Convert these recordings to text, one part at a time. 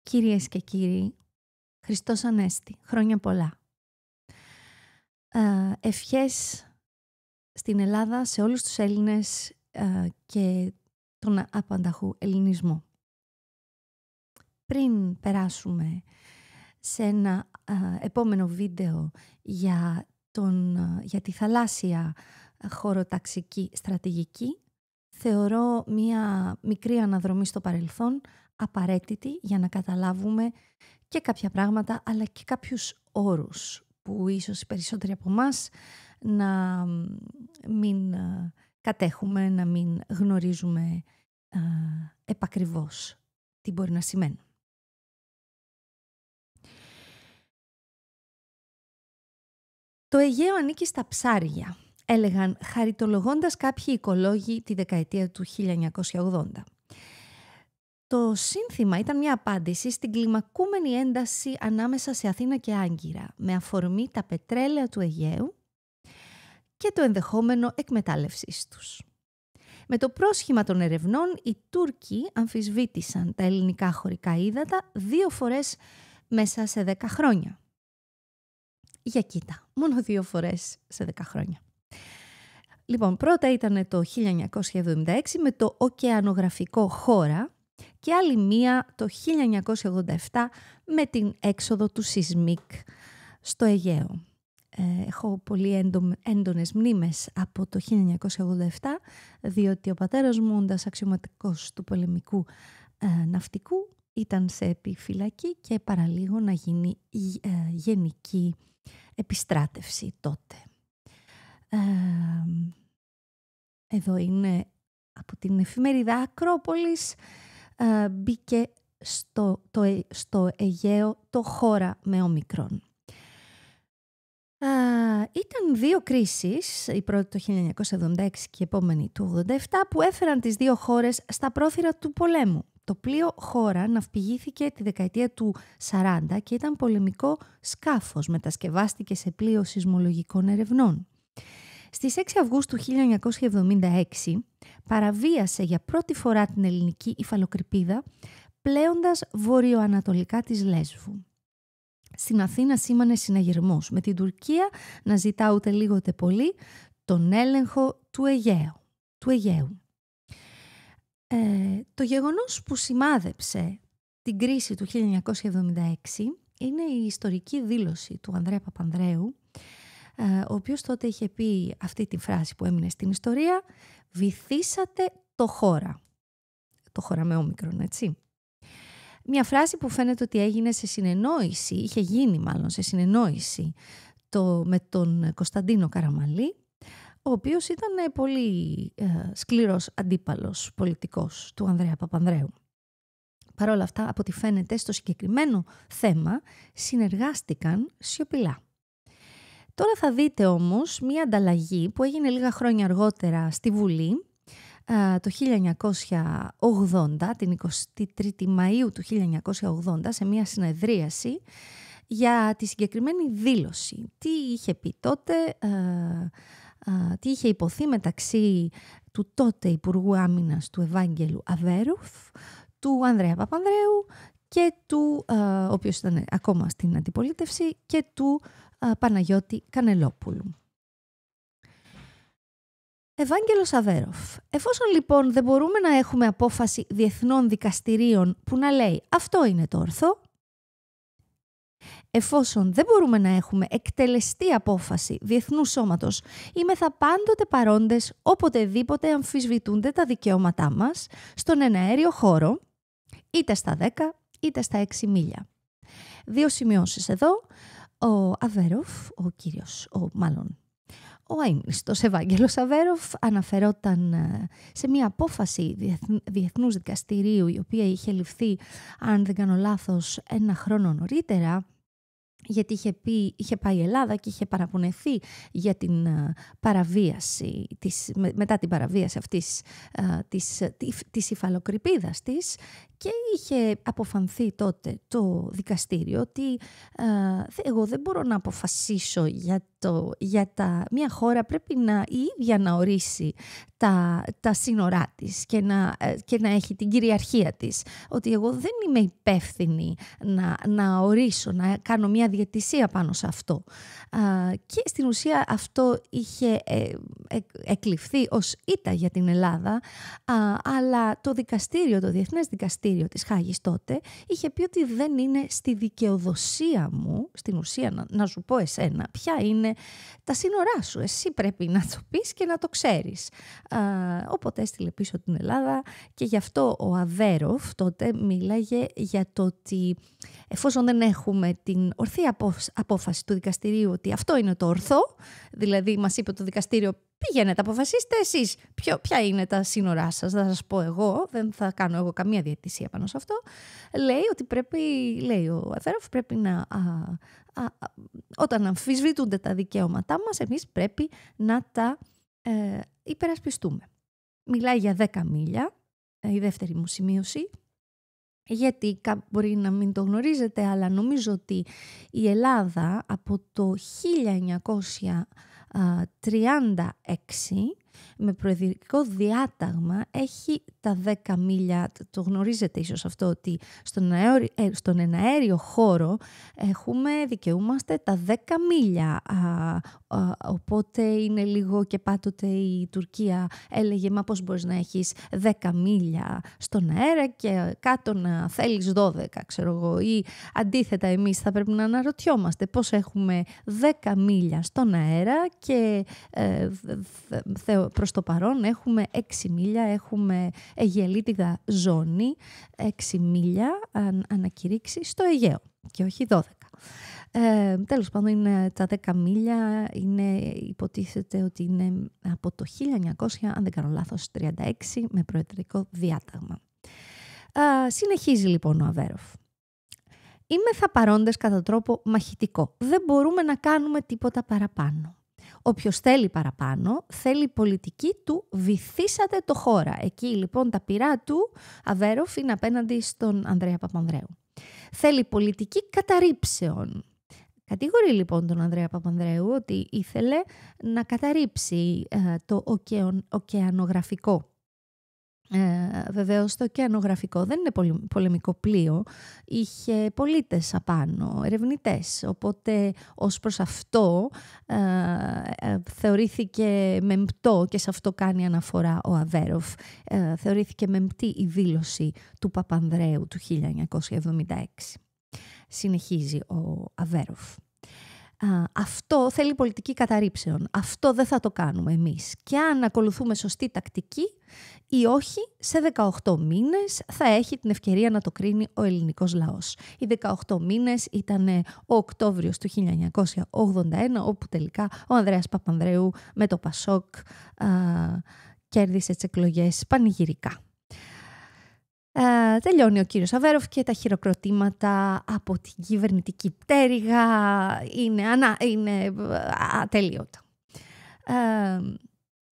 Κυρίες και κύριοι, Χριστός Ανέστη, χρόνια πολλά. Ευχές στην Ελλάδα σε όλους τους Έλληνες και τον απανταχού ελληνισμό. Πριν περάσουμε σε ένα επόμενο βίντεο για τη θαλάσσια χωροταξική στρατηγική, θεωρώ μία μικρή αναδρομή στο παρελθόν απαραίτητη για να καταλάβουμε και κάποια πράγματα αλλά και κάποιους όρους που ίσως οι περισσότεροι από εμάς να μην κατέχουμε, να μην γνωρίζουμε επακριβώς τι μπορεί να σημαίνει. Το Αιγαίο ανήκει στα ψάρια, έλεγαν χαριτολογώντας κάποιοι οικολόγοι τη δεκαετία του 1980. Το σύνθημα ήταν μια απάντηση στην κλιμακούμενη ένταση ανάμεσα σε Αθήνα και Άγκυρα, με αφορμή τα πετρέλαια του Αιγαίου και το ενδεχόμενο εκμετάλλευσής τους. Με το πρόσχημα των ερευνών, οι Τούρκοι αμφισβήτησαν τα ελληνικά χωρικά ύδατα 2 φορές μέσα σε 10 χρόνια. Για κοίτα, μόνο 2 φορές σε 10 χρόνια. Λοιπόν, πρώτα ήταν το 1976 με το ωκεανογραφικό Χώρα και άλλη μία το 1987 με την έξοδο του Σισμίκ στο Αιγαίο. Έχω πολύ έντονες μνήμες από το 1987, διότι ο πατέρας μου, όντας αξιωματικός του πολεμικού ναυτικού, ήταν σε επιφυλακή και παραλίγο να γίνει γενική επιστράτευση τότε. Εδώ είναι από την εφημερίδα Ακρόπολης, μπήκε στο Αιγαίο το Χώρα με ομικρόν. Ήταν 2 κρίσεις, η πρώτη το 1976 και η επόμενη του 1987, που έφεραν τις 2 χώρες στα πρόθυρα του πολέμου. Το πλοίο Χώρα ναυπηγήθηκε τη δεκαετία του 40 και ήταν πολεμικό σκάφος, μετασκευάστηκε σε πλοίο σεισμολογικών ερευνών. Στις 6 Αυγούστου 1976 παραβίασε για πρώτη φορά την ελληνική υφαλοκρηπίδα, πλέοντας βορειοανατολικά της Λέσβου. Στην Αθήνα σήμανε συναγερμός, με την Τουρκία να ζητά ούτε λίγο ούτε πολύ τον έλεγχο του Αιγαίου. Το γεγονός που σημάδεψε την κρίση του 1976 είναι η ιστορική δήλωση του Ανδρέα Παπανδρέου, ο οποίος τότε είχε πει αυτή τη φράση που έμεινε στην ιστορία: «Βυθίσατε το Χώρα». Το Χώρα με όμικρον, έτσι. Μια φράση που φαίνεται ότι έγινε σε συνεννόηση, είχε γίνει μάλλον σε συνεννόηση με τον Κωνσταντίνο Καραμανλή, ο οποίος ήταν πολύ σκληρός αντίπαλος πολιτικός του Ανδρέα Παπανδρέου. Παρ' όλα αυτά, από ό,τι φαίνεται, στο συγκεκριμένο θέμα συνεργάστηκαν σιωπηλά. Τώρα θα δείτε όμως μία ανταλλαγή που έγινε λίγα χρόνια αργότερα στη Βουλή, το 1980, την 23η Μαΐου του 1980, σε μία συνεδρίαση για τη συγκεκριμένη δήλωση. Τι είχε πει τότε, τι είχε υποθεί μεταξύ του τότε Υπουργού Άμυνας του Ευάγγελου Αβέροφ, του Ανδρέα Παπανδρέου και του, ο οποίος ήταν ακόμα στην αντιπολίτευση, και του Παναγιώτη Κανελόπουλου. Ευάγγελος Αβέροφ. Εφόσον λοιπόν δεν μπορούμε να έχουμε απόφαση διεθνών δικαστηρίων που να λέει αυτό είναι το ορθό, εφόσον δεν μπορούμε να έχουμε εκτελεστή απόφαση διεθνού σώματος, είμεθα πάντοτε παρόντες οποτεδήποτε αμφισβητούνται τα δικαιώματά μας στον εναέριο χώρο, είτε στα 10 είτε στα 6 μίλια. 2 σημειώσεις εδώ. Ο Αβέροφ, ο αείμνηστος Ευάγγελος Αβέροφ, αναφερόταν σε μια απόφαση διεθνούς δικαστηρίου, η οποία είχε ληφθεί, αν δεν κάνω λάθος, 1 χρόνο νωρίτερα, γιατί είχε πάει η Ελλάδα και είχε παραπονεθεί για την παραβίαση, μετά την παραβίαση αυτής της υφαλοκρηπίδας της, και είχε αποφανθεί τότε το δικαστήριο ότι εγώ δεν μπορώ να αποφασίσω για για μια χώρα πρέπει η ίδια να ορίσει τα σύνορά της και να έχει την κυριαρχία της. Ότι εγώ δεν είμαι υπεύθυνη να ορίσω, να κάνω μια διαιτησία πάνω σε αυτό. Και στην ουσία αυτό είχε εκλειφθεί ως ήττα για την Ελλάδα, αλλά το Διεθνές Δικαστήριο της Χάγης τότε είχε πει ότι δεν είναι στη δικαιοδοσία μου, στην ουσία να σου πω εσένα, ποια είναι τα σύνορά σου. Εσύ πρέπει να το πεις και να το ξέρεις. Οπότε έστειλε πίσω την Ελλάδα και γι' αυτό ο Αβέροφ τότε μίλαγε για το ότι εφόσον δεν έχουμε την ορθή απόφαση του δικαστηρίου ότι αυτό είναι το ορθό, δηλαδή μας είπε το δικαστήριο πηγαίνετε, αποφασίστε εσείς ποια είναι τα σύνορά σας, θα σας πω εγώ, δεν θα κάνω εγώ καμία διαιτησία πάνω σε αυτό. Λέει ότι λέει ο Αβέροφ, πρέπει όταν αμφισβητούνται τα δικαιώματά μας, εμείς πρέπει να τα υπερασπιστούμε. Μιλάει για 10 μίλια, η δεύτερη μου σημείωση, γιατί μπορεί να μην το γνωρίζετε, αλλά νομίζω ότι η Ελλάδα από το 1936 με προεδρικό διάταγμα έχει τα 10 μίλια, το γνωρίζετε ίσως αυτό, ότι στον εναέριο χώρο δικαιούμαστε τα 10 μίλια. Οπότε είναι λίγο και πάντοτε η Τουρκία έλεγε μα πώς μπορείς να έχεις 10 μίλια στον αέρα και κάτω να θέλεις 12, ξέρω εγώ, ή αντίθετα εμείς θα πρέπει να αναρωτιόμαστε πώς έχουμε 10 μίλια στον αέρα και προς το παρόν έχουμε 6 μίλια, έχουμε αιγελίτιδα ζώνη, 6 μίλια ανακηρύξει στο Αιγαίο και όχι 12. Τέλος πάντων είναι τα 10 μίλια, υποτίθεται ότι είναι από το 1900, αν δεν κάνω λάθος, 36 με προεδρικό διάταγμα. Συνεχίζει λοιπόν ο Αβέροφ. Είμαι θα παρόντες κατά τρόπο μαχητικό. Δεν μπορούμε να κάνουμε τίποτα παραπάνω. Όποιος θέλει παραπάνω, θέλει πολιτική του βυθίσατε το χώρα. Εκεί λοιπόν τα πυρά του Αβέροφ είναι απέναντι στον Ανδρέα Παπανδρέου. Θέλει πολιτική καταρρίψεων. Κατηγορεί λοιπόν τον Ανδρέα Παπανδρέου ότι ήθελε να καταρρίψει το ωκεανογραφικό. Βεβαίως το ωκεανογραφικό δεν είναι πολεμικό πλοίο, είχε πολίτες απάνω, ερευνητές, οπότε ως προς αυτό θεωρήθηκε μεμπτό και σε αυτό κάνει αναφορά ο Αβέροφ, θεωρήθηκε μεμπτή η δήλωση του Παπανδρέου του 1976. Συνεχίζει ο Αβέροφ. Αυτό θέλει πολιτική καταρρίψεων. Αυτό δεν θα το κάνουμε εμείς. Και αν ακολουθούμε σωστή τακτική ή όχι, σε 18 μήνες θα έχει την ευκαιρία να το κρίνει ο ελληνικός λαός. Οι 18 μήνες ήταν ο Οκτώβριος του 1981, όπου τελικά ο Ανδρέας Παπανδρέου με το Πασόκ κέρδισε τις εκλογές πανηγυρικά. Τελειώνει ο κύριος Αβέροφ και τα χειροκροτήματα από την κυβερνητική πτέρυγα είναι ατελείωτα.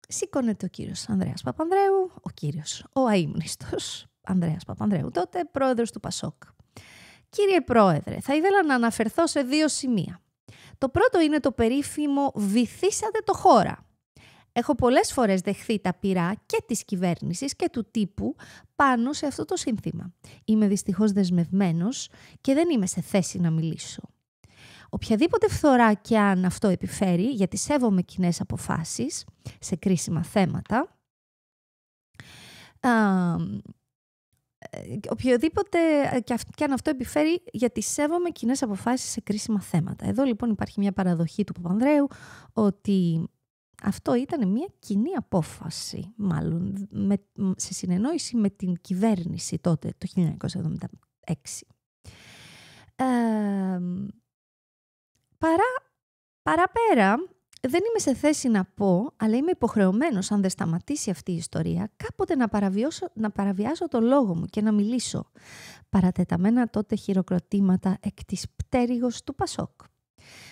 Σήκωνεται ο κύριος Ανδρέας Παπανδρέου, ο αείμνηστος Ανδρέας Παπανδρέου, τότε πρόεδρος του Πασόκ. Κύριε Πρόεδρε, θα ήθελα να αναφερθώ σε 2 σημεία. Το πρώτο είναι το περίφημο «βυθίσατε το χώρα». Έχω πολλές φορές δεχθεί τα πυρά και της κυβέρνησης και του τύπου πάνω σε αυτό το σύνθημα. Είμαι δυστυχώς δεσμευμένος και δεν είμαι σε θέση να μιλήσω. Οποιαδήποτε φθορά και αν αυτό επιφέρει, γιατί σέβομαι κοινές αποφάσεις σε κρίσιμα θέματα, οποιοδήποτε και αν αυτό επιφέρει, γιατί σέβομαι κοινές αποφάσεις σε κρίσιμα θέματα. Εδώ λοιπόν υπάρχει μια παραδοχή του Παπανδρέου ότι αυτό ήταν μια κοινή απόφαση, μάλλον σε συνεννόηση με την κυβέρνηση τότε, το 1976. Παραπέρα, δεν είμαι σε θέση να πω, αλλά είμαι υποχρεωμένος, αν δεν σταματήσει αυτή η ιστορία, κάποτε να παραβιάσω το λόγο μου και να μιλήσω. Παρατεταμένα τότε χειροκροτήματα εκ της πτέρυγος του Πασόκ.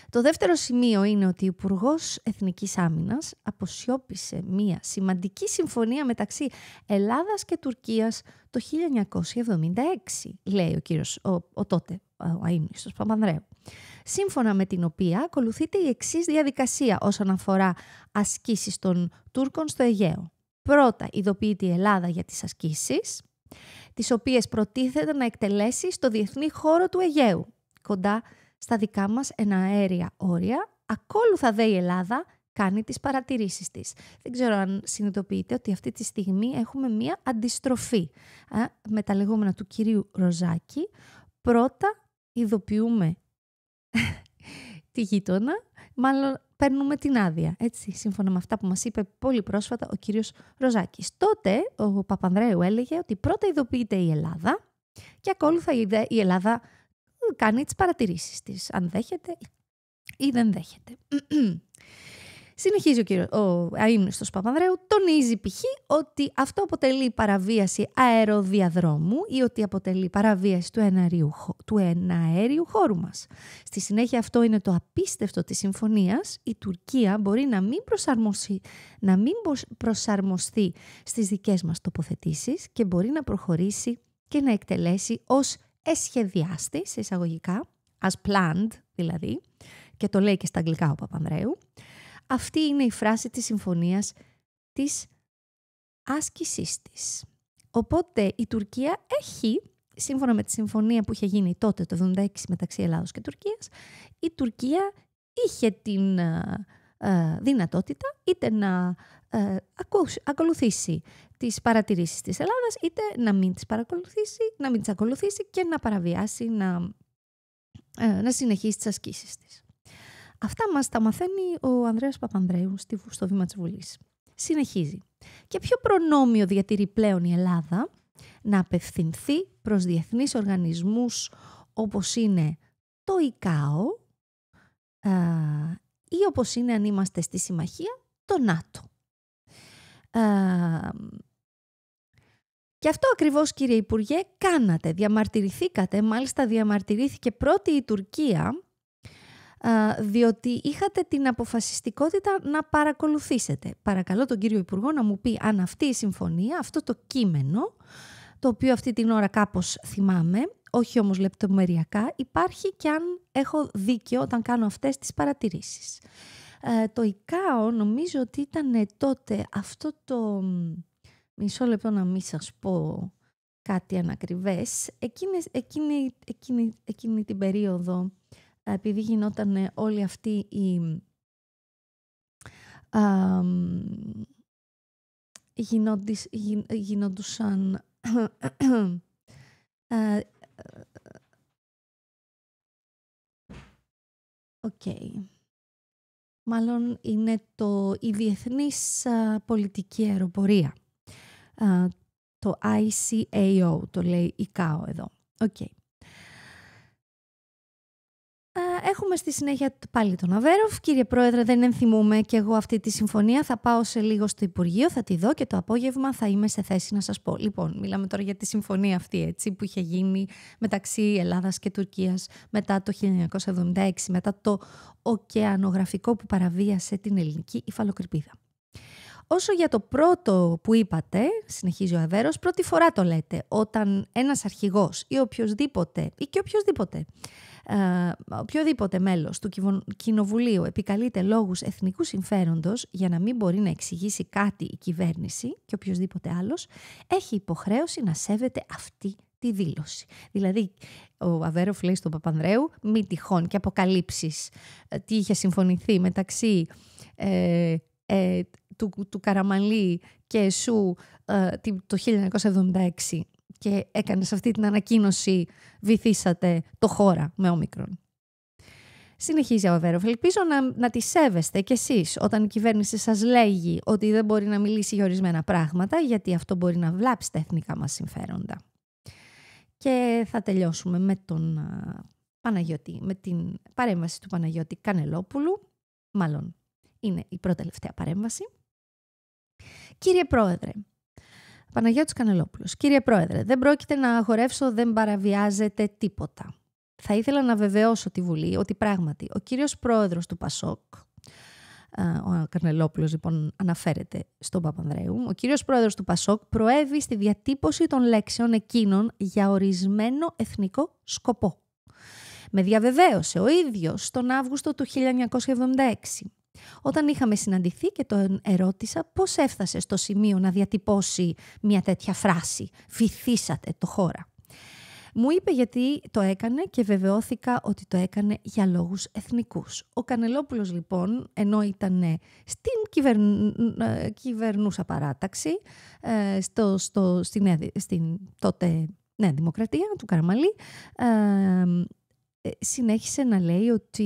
Το δεύτερο σημείο είναι ότι ο Υπουργός Εθνικής Άμυνας αποσιώπησε μια σημαντική συμφωνία μεταξύ Ελλάδας και Τουρκίας το 1976, λέει ο κύριος, ο τότε, ο αείμνηστος Παπανδρέου. σύμφωνα με την οποία ακολουθείται η εξής διαδικασία όσον αφορά ασκήσεις των Τούρκων στο Αιγαίο. Πρώτα ειδοποιείται η Ελλάδα για τις ασκήσεις, τις οποίες προτίθεται να εκτελέσει στο διεθνή χώρο του Αιγαίου, κοντά στα δικά μας εναέρια όρια. Ακόλουθα δε η Ελλάδα κάνει τις παρατηρήσεις της. Δεν ξέρω αν συνειδητοποιείτε ότι αυτή τη στιγμή έχουμε μία αντιστροφή με τα λεγόμενα του κυρίου Ροζάκη. Πρώτα ειδοποιούμε τη γείτονα, μάλλον παίρνουμε την άδεια, έτσι, σύμφωνα με αυτά που μας είπε πολύ πρόσφατα ο κύριος Ροζάκης. Τότε ο Παπανδρέου έλεγε ότι πρώτα ειδοποιείται η Ελλάδα και ακόλουθα η Ελλάδα κάνει τις παρατηρήσεις της, αν δέχεται ή δεν δέχεται. Συνεχίζει ο αείμνηστος Παπανδρέου, τονίζει π.χ. ότι αυτό αποτελεί παραβίαση αεροδιαδρόμου ή ότι αποτελεί παραβίαση του εναέριου χώρου μας. Στη συνέχεια, αυτό είναι το απίστευτο της συμφωνίας. Η Τουρκία μπορεί να μην προσαρμοστεί στις δικές μας τοποθετήσεις και μπορεί να προχωρήσει και να εκτελέσει ως εσχεδιάστη, σε εισαγωγικά, as planned δηλαδή, και το λέει και στα αγγλικά ο Παπανδρέου. Αυτή είναι η φράση της συμφωνίας της άσκησής της. Οπότε η Τουρκία έχει, σύμφωνα με τη συμφωνία που είχε γίνει τότε το 1976 μεταξύ Ελλάδος και Τουρκίας, η Τουρκία είχε την δυνατότητα είτε να ακολουθήσει τις παρατηρήσεις της Ελλάδας, είτε να μην τις παρακολουθήσει, να μην τις ακολουθήσει και να παραβιάσει, να συνεχίσει τις ασκήσεις της. Αυτά μας τα μαθαίνει ο Ανδρέας Παπανδρέου στο βήμα της Βουλής. Συνεχίζει. Και ποιο προνόμιο διατηρεί πλέον η Ελλάδα να απευθυνθεί προς διεθνείς οργανισμούς όπως είναι το ΙΚΑΟ ή όπως είναι, αν είμαστε στη συμμαχία, το ΝΑΤΟ. Και αυτό ακριβώς, κύριε Υπουργέ, κάνατε, διαμαρτυρηθήκατε, μάλιστα διαμαρτυρήθηκε πρώτη η Τουρκία, διότι είχατε την αποφασιστικότητα να παρακολουθήσετε. Παρακαλώ τον κύριο Υπουργό να μου πει αν αυτή η συμφωνία, αυτό το κείμενο, το οποίο αυτή την ώρα κάπως θυμάμαι, όχι όμως λεπτομεριακά, υπάρχει και αν έχω δίκιο όταν κάνω αυτές τις παρατηρήσεις. Το ΙΚΑΟ νομίζω ότι ήταν τότε αυτό το... Μισό λεπτό να μην σας πω κάτι ανακριβές. Εκείνη την περίοδο, επειδή γινόταν όλη αυτή η... γινόντουσαν... Μάλλον είναι η διεθνής πολιτική αεροπορία. Το ICAO, το λέει ΙΚΑΟ εδώ. Έχουμε στη συνέχεια πάλι τον Αβέροφ. Κύριε Πρόεδρε, δεν ενθυμούμε και εγώ αυτή τη συμφωνία. Θα πάω σε λίγο στο Υπουργείο, θα τη δω και το απόγευμα θα είμαι σε θέση να σας πω. Λοιπόν, μιλάμε τώρα για τη συμφωνία αυτή, έτσι, που είχε γίνει μεταξύ Ελλάδας και Τουρκίας μετά το 1976, μετά το ωκεανογραφικό που παραβίασε την ελληνική υφαλοκρηπίδα. Όσο για το πρώτο που είπατε, συνεχίζει ο Αβέρος, πρώτη φορά το λέτε, όταν ένας αρχηγός ή οποιοδήποτε μέλος του Κοινοβουλίου επικαλείται λόγους εθνικού συμφέροντος για να μην μπορεί να εξηγήσει κάτι η κυβέρνηση και οποιοδήποτε άλλος, έχει υποχρέωση να σέβεται αυτή τη δήλωση. Δηλαδή, ο Αβέροφ λέει στον Παπανδρέου, μη τυχόν και αποκαλύψεις τι είχε συμφωνηθεί μεταξύ του Καραμανλή και εσού το 1976 και έκανες αυτή την ανακοίνωση, βυθίσατε το χώρα με όμικρον. Συνεχίζει ο Αβέροφ. Ελπίζω να τη σέβεστε κι εσείς όταν η κυβέρνηση σας λέγει ότι δεν μπορεί να μιλήσει για ορισμένα πράγματα, γιατί αυτό μπορεί να βλάψει τα εθνικά μας συμφέροντα. Και θα τελειώσουμε με τον Παναγιώτη, με την παρέμβαση του Παναγιώτη Κανελόπουλου. Μάλλον είναι η πρώτη τελευταία παρέμβαση. Κύριε Πρόεδρε, Παναγιώτης Κανελόπουλος. Κύριε Πρόεδρε, δεν πρόκειται να αγορεύσω, δεν παραβιάζεται τίποτα. Θα ήθελα να βεβαιώσω τη Βουλή ότι πράγματι ο κύριος Πρόεδρος του ΠΑΣΟΚ, ο Κανελόπουλος λοιπόν αναφέρεται στον Παπανδρέου, ο κύριος Πρόεδρος του ΠΑΣΟΚ προέβη στη διατύπωση των λέξεων εκείνων για ορισμένο εθνικό σκοπό. Με διαβεβαίωσε ο ίδιος τον Αύγουστο του 1976. Όταν είχαμε συναντηθεί και τον ερώτησα πώς έφτασε στο σημείο να διατυπώσει μια τέτοια φράση «Βυθίσατε το χώρα». Μου είπε γιατί το έκανε και βεβαιώθηκα ότι το έκανε για λόγους εθνικούς. Ο Κανελόπουλος λοιπόν, ενώ ήταν στην κυβερνούσα παράταξη, στην τότε Νέα Δημοκρατία του Καραμαλή, συνέχισε να λέει ότι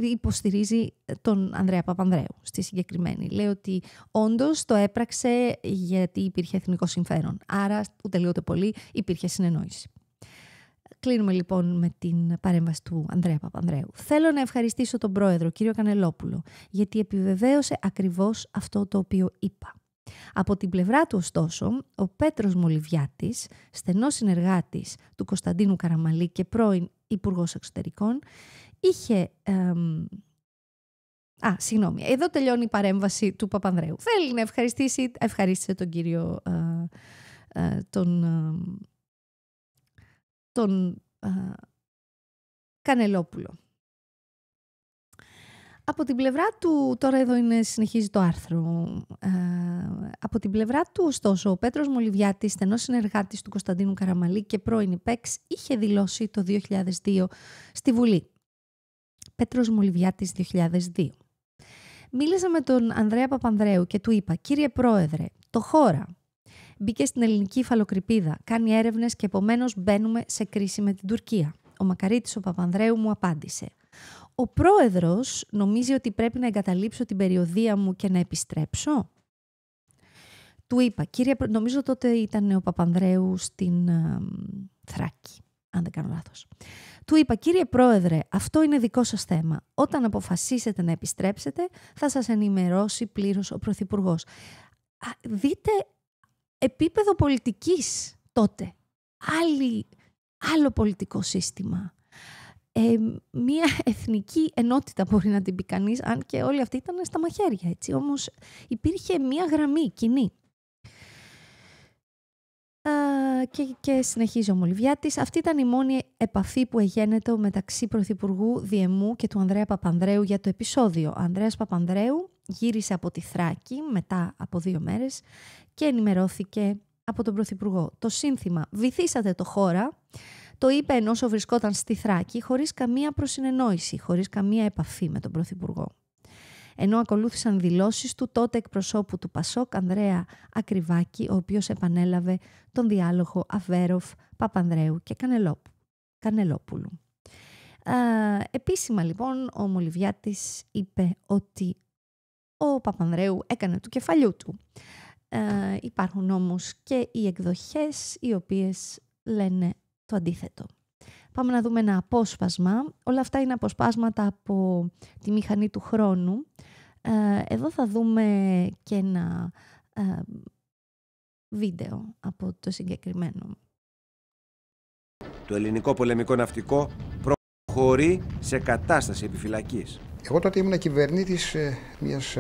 υποστηρίζει τον Ανδρέα Παπανδρέου στη συγκεκριμένη. Λέει ότι όντως το έπραξε γιατί υπήρχε εθνικό συμφέρον. Άρα ούτε λίγο ούτε πολύ υπήρχε συνεννόηση. Κλείνουμε λοιπόν με την παρέμβαση του Ανδρέα Παπανδρέου. Θέλω να ευχαριστήσω τον πρόεδρο, κύριο Κανελόπουλο, γιατί επιβεβαίωσε ακριβώς αυτό το οποίο είπα. Από την πλευρά του, ωστόσο, ο Πέτρος Μολυβιάτης, στενός συνεργάτης του Κωνσταντίνου Καραμαλή και πρώην Υπουργός Εξωτερικών, είχε... εδώ τελειώνει η παρέμβαση του Παπανδρέου. Θέλει να ευχαρίστησε τον κύριο τον Κανελόπουλο. Από την πλευρά του, τώρα εδώ συνεχίζει το άρθρο, από την πλευρά του ωστόσο ο Πέτρος Μολυβιάτης, στενός συνεργάτης του Κωνσταντίνου Καραμαλή και πρώην υπέξ, είχε δηλώσει το 2002 στη Βουλή. Πέτρος Μολυβιάτης 2002. Μίλησα με τον Ανδρέα Παπανδρέου και του είπα «Κύριε Πρόεδρε, το χώρα μπήκε στην ελληνική υφαλοκρηπίδα, κάνει έρευνες και επομένως μπαίνουμε σε κρίση με την Τουρκία». Ο Μακαρίτης ο Παπανδρέου μου απάντησε «Ο πρόεδρος νομίζει ότι πρέπει να εγκαταλείψω την περιοδεία μου και να επιστρέψω». Του είπα, νομίζω τότε ήταν ο Παπανδρέου στην Θράκη, αν δεν κάνω λάθος. Του είπα, κύριε πρόεδρε, αυτό είναι δικό σας θέμα. Όταν αποφασίσετε να επιστρέψετε, θα σας ενημερώσει πλήρως ο πρωθυπουργός. Δείτε επίπεδο πολιτικής τότε. Άλλο πολιτικό σύστημα. Μία εθνική ενότητα μπορεί να την πει κανείς, αν και όλοι αυτοί ήταν στα μαχαίρια, έτσι. Όμως υπήρχε μία γραμμή κοινή. Και συνεχίζει ο Μολυβιάτης. Αυτή ήταν η μόνη επαφή που εγένετο μεταξύ Πρωθυπουργού Διεμού και του Ανδρέα Παπανδρέου για το επεισόδιο. Ο Ανδρέας Παπανδρέου γύρισε από τη Θράκη μετά από 2 μέρες και ενημερώθηκε από τον Πρωθυπουργό. Το σύνθημα «Βυθίσατε το χώρα» το είπε ενώ βρισκόταν στη Θράκη χωρίς καμία προσυνεννόηση, χωρίς καμία επαφή με τον Πρωθυπουργό. Ενώ ακολούθησαν δηλώσεις του τότε εκπροσώπου του Πασόκ, Ανδρέα Ακριβάκη, ο οποίος επανέλαβε τον διάλογο Αβέροφ, Παπανδρέου και Κανελόπουλου. Επίσημα λοιπόν ο Μολυβιάτης είπε ότι ο Παπανδρέου έκανε του κεφαλιού του. Υπάρχουν όμως και οι εκδοχές οι οποίες λένε το αντίθετο. Πάμε να δούμε ένα απόσπασμα. Όλα αυτά είναι αποσπάσματα από τη μηχανή του χρόνου. Εδώ θα δούμε και ένα βίντεο από το συγκεκριμένο. Το ελληνικό πολεμικό ναυτικό προχωρεί σε κατάσταση επιφυλακής. Εγώ τότε ήμουν κυβερνήτης μιας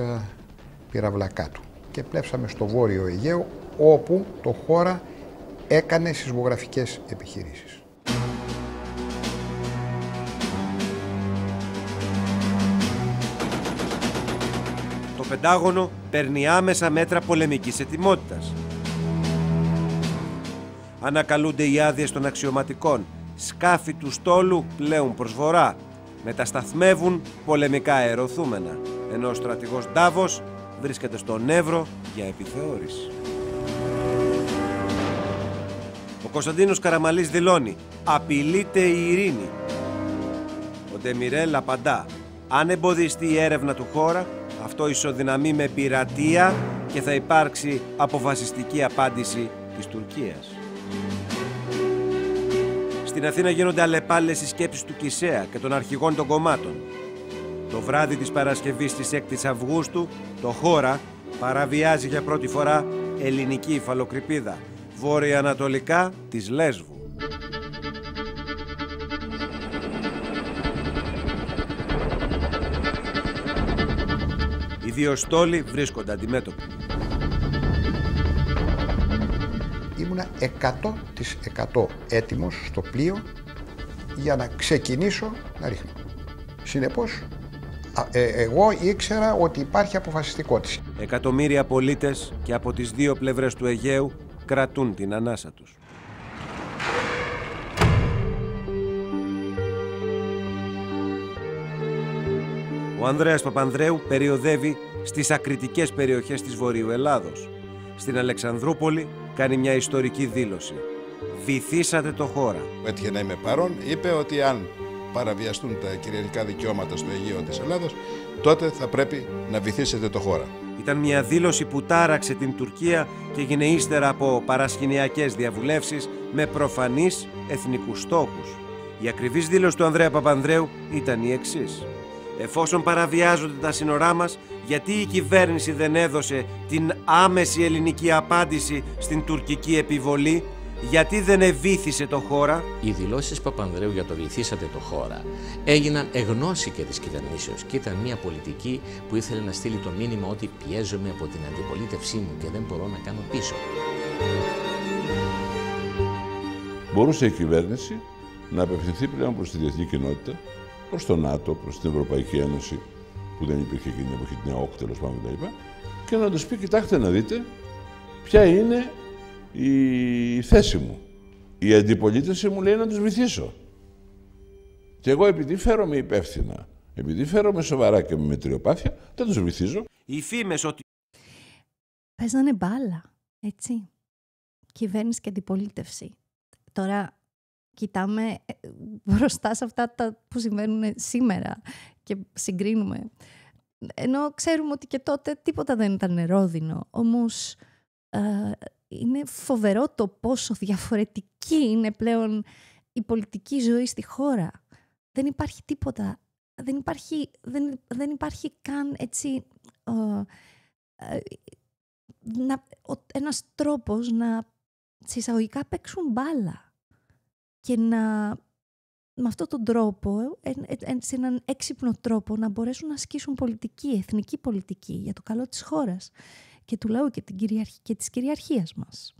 πυραυλακάτου και πλέψαμε στο Βόρειο Αιγαίο, όπου το χώρα έκανε σεισμογραφικές επιχειρήσεις. Το Πεντάγωνο παίρνει άμεσα μέτρα πολεμικής ετοιμότητας. Ανακαλούνται οι άδειες των αξιωματικών. Σκάφη του στόλου πλέουν προς βορρά. Μετασταθμεύουν πολεμικά αεροθούμενα. Ενώ ο στρατηγός Ντάβος βρίσκεται στον Εύρο για επιθεώρηση. Ο Κωνσταντίνος Καραμαλής δηλώνει «Απειλείται η ειρήνη». Ο Ντεμιρέλ απαντά «Αν εμποδιστεί η έρευνα του χώρα, αυτό ισοδυναμεί με πειρατεία και θα υπάρξει αποφασιστική απάντηση της Τουρκίας». Στην Αθήνα γίνονται αλλεπάλληλες οι σκέψεις του Κισέα και των αρχηγών των κομμάτων. Το βράδυ της Παρασκευής της 6ης Αυγούστου, το χώρα παραβιάζει για πρώτη φορά ελληνική υφαλοκρηπίδα, βόρεια-ανατολικά της Λέσβου. Οι 2 στόλοι βρίσκονται αντιμέτωποι. Ήμουνα 100% έτοιμος στο πλοίο για να ξεκινήσω να ρίχνω. Συνεπώς, εγώ ήξερα ότι υπάρχει αποφασιστικότητα. Εκατομμύρια πολίτες και από τις δύο πλευρές του Αιγαίου κρατούν την ανάσα τους. Ο Ανδρέας Παπανδρέου περιοδεύει στις ακριτικές περιοχές της Βορείου Ελλάδος. Στην Αλεξανδρούπολη κάνει μια ιστορική δήλωση. Βυθίσατε το χώρα. Έτυχε να είμαι παρόν, είπε ότι αν παραβιαστούν τα κυριαρχικά δικαιώματα στο Αιγαίο της Ελλάδος, τότε θα πρέπει να βυθίσετε το χώρα. Ήταν μια δήλωση που τάραξε την Τουρκία και έγινε ύστερα από παρασκηνιακές διαβουλεύσεις με προφανείς εθνικούς στόχους. Η ακριβής δήλωση του Ανδρέα Παπανδρέου ήταν η εξής. Εφόσον παραβιάζονται τα σύνορά μας, γιατί η κυβέρνηση δεν έδωσε την άμεση ελληνική απάντηση στην τουρκική επιβολή, γιατί δεν ευήθησε το χώρα. Οι δηλώσεις Παπανδρέου για το βυθίσατε το χώρα έγιναν εγνώση και της κυβερνήσεως και ήταν μια πολιτική που ήθελε να στείλει το μήνυμα ότι πιέζομαι από την αντιπολίτευσή μου και δεν μπορώ να κάνω πίσω. Μπορούσε η κυβέρνηση να απευθυνθεί πλέον προς τη διεθνή κοινότητα, προς το ΝΑΤΟ, προς την Ευρωπαϊκή Ένωση, που δεν υπήρχε εκείνη την εποχή, την ΕΟΚ, τέλος πάντων κτλ. Και να τους πει: κοιτάξτε να δείτε ποια είναι η θέση μου. Η αντιπολίτευση μου λέει να τους βυθίσω. Και εγώ, επειδή φέρομαι υπεύθυνα, επειδή φέρομαι σοβαρά και με μετριοπάθεια, δεν τους βυθίζω. Οι φήμες ότι παίζανε μπάλα, έτσι. Κυβέρνηση και αντιπολίτευση. Τώρα κοιτάμε μπροστά σε αυτά τα που συμβαίνουν σήμερα και συγκρίνουμε. Ενώ ξέρουμε ότι και τότε τίποτα δεν ήταν ρόδινο. Όμως είναι φοβερό το πόσο διαφορετική είναι πλέον η πολιτική ζωή στη χώρα. Δεν υπάρχει τίποτα. Δεν υπάρχει καν έτσι ένας τρόπος να σε εισαγωγικά παίξουν μπάλα. Και με αυτόν τον τρόπο, σε έναν έξυπνο τρόπο, να μπορέσουν να ασκήσουν πολιτική, εθνική πολιτική για το καλό της χώρας και του λαού και της κυριαρχίας μας.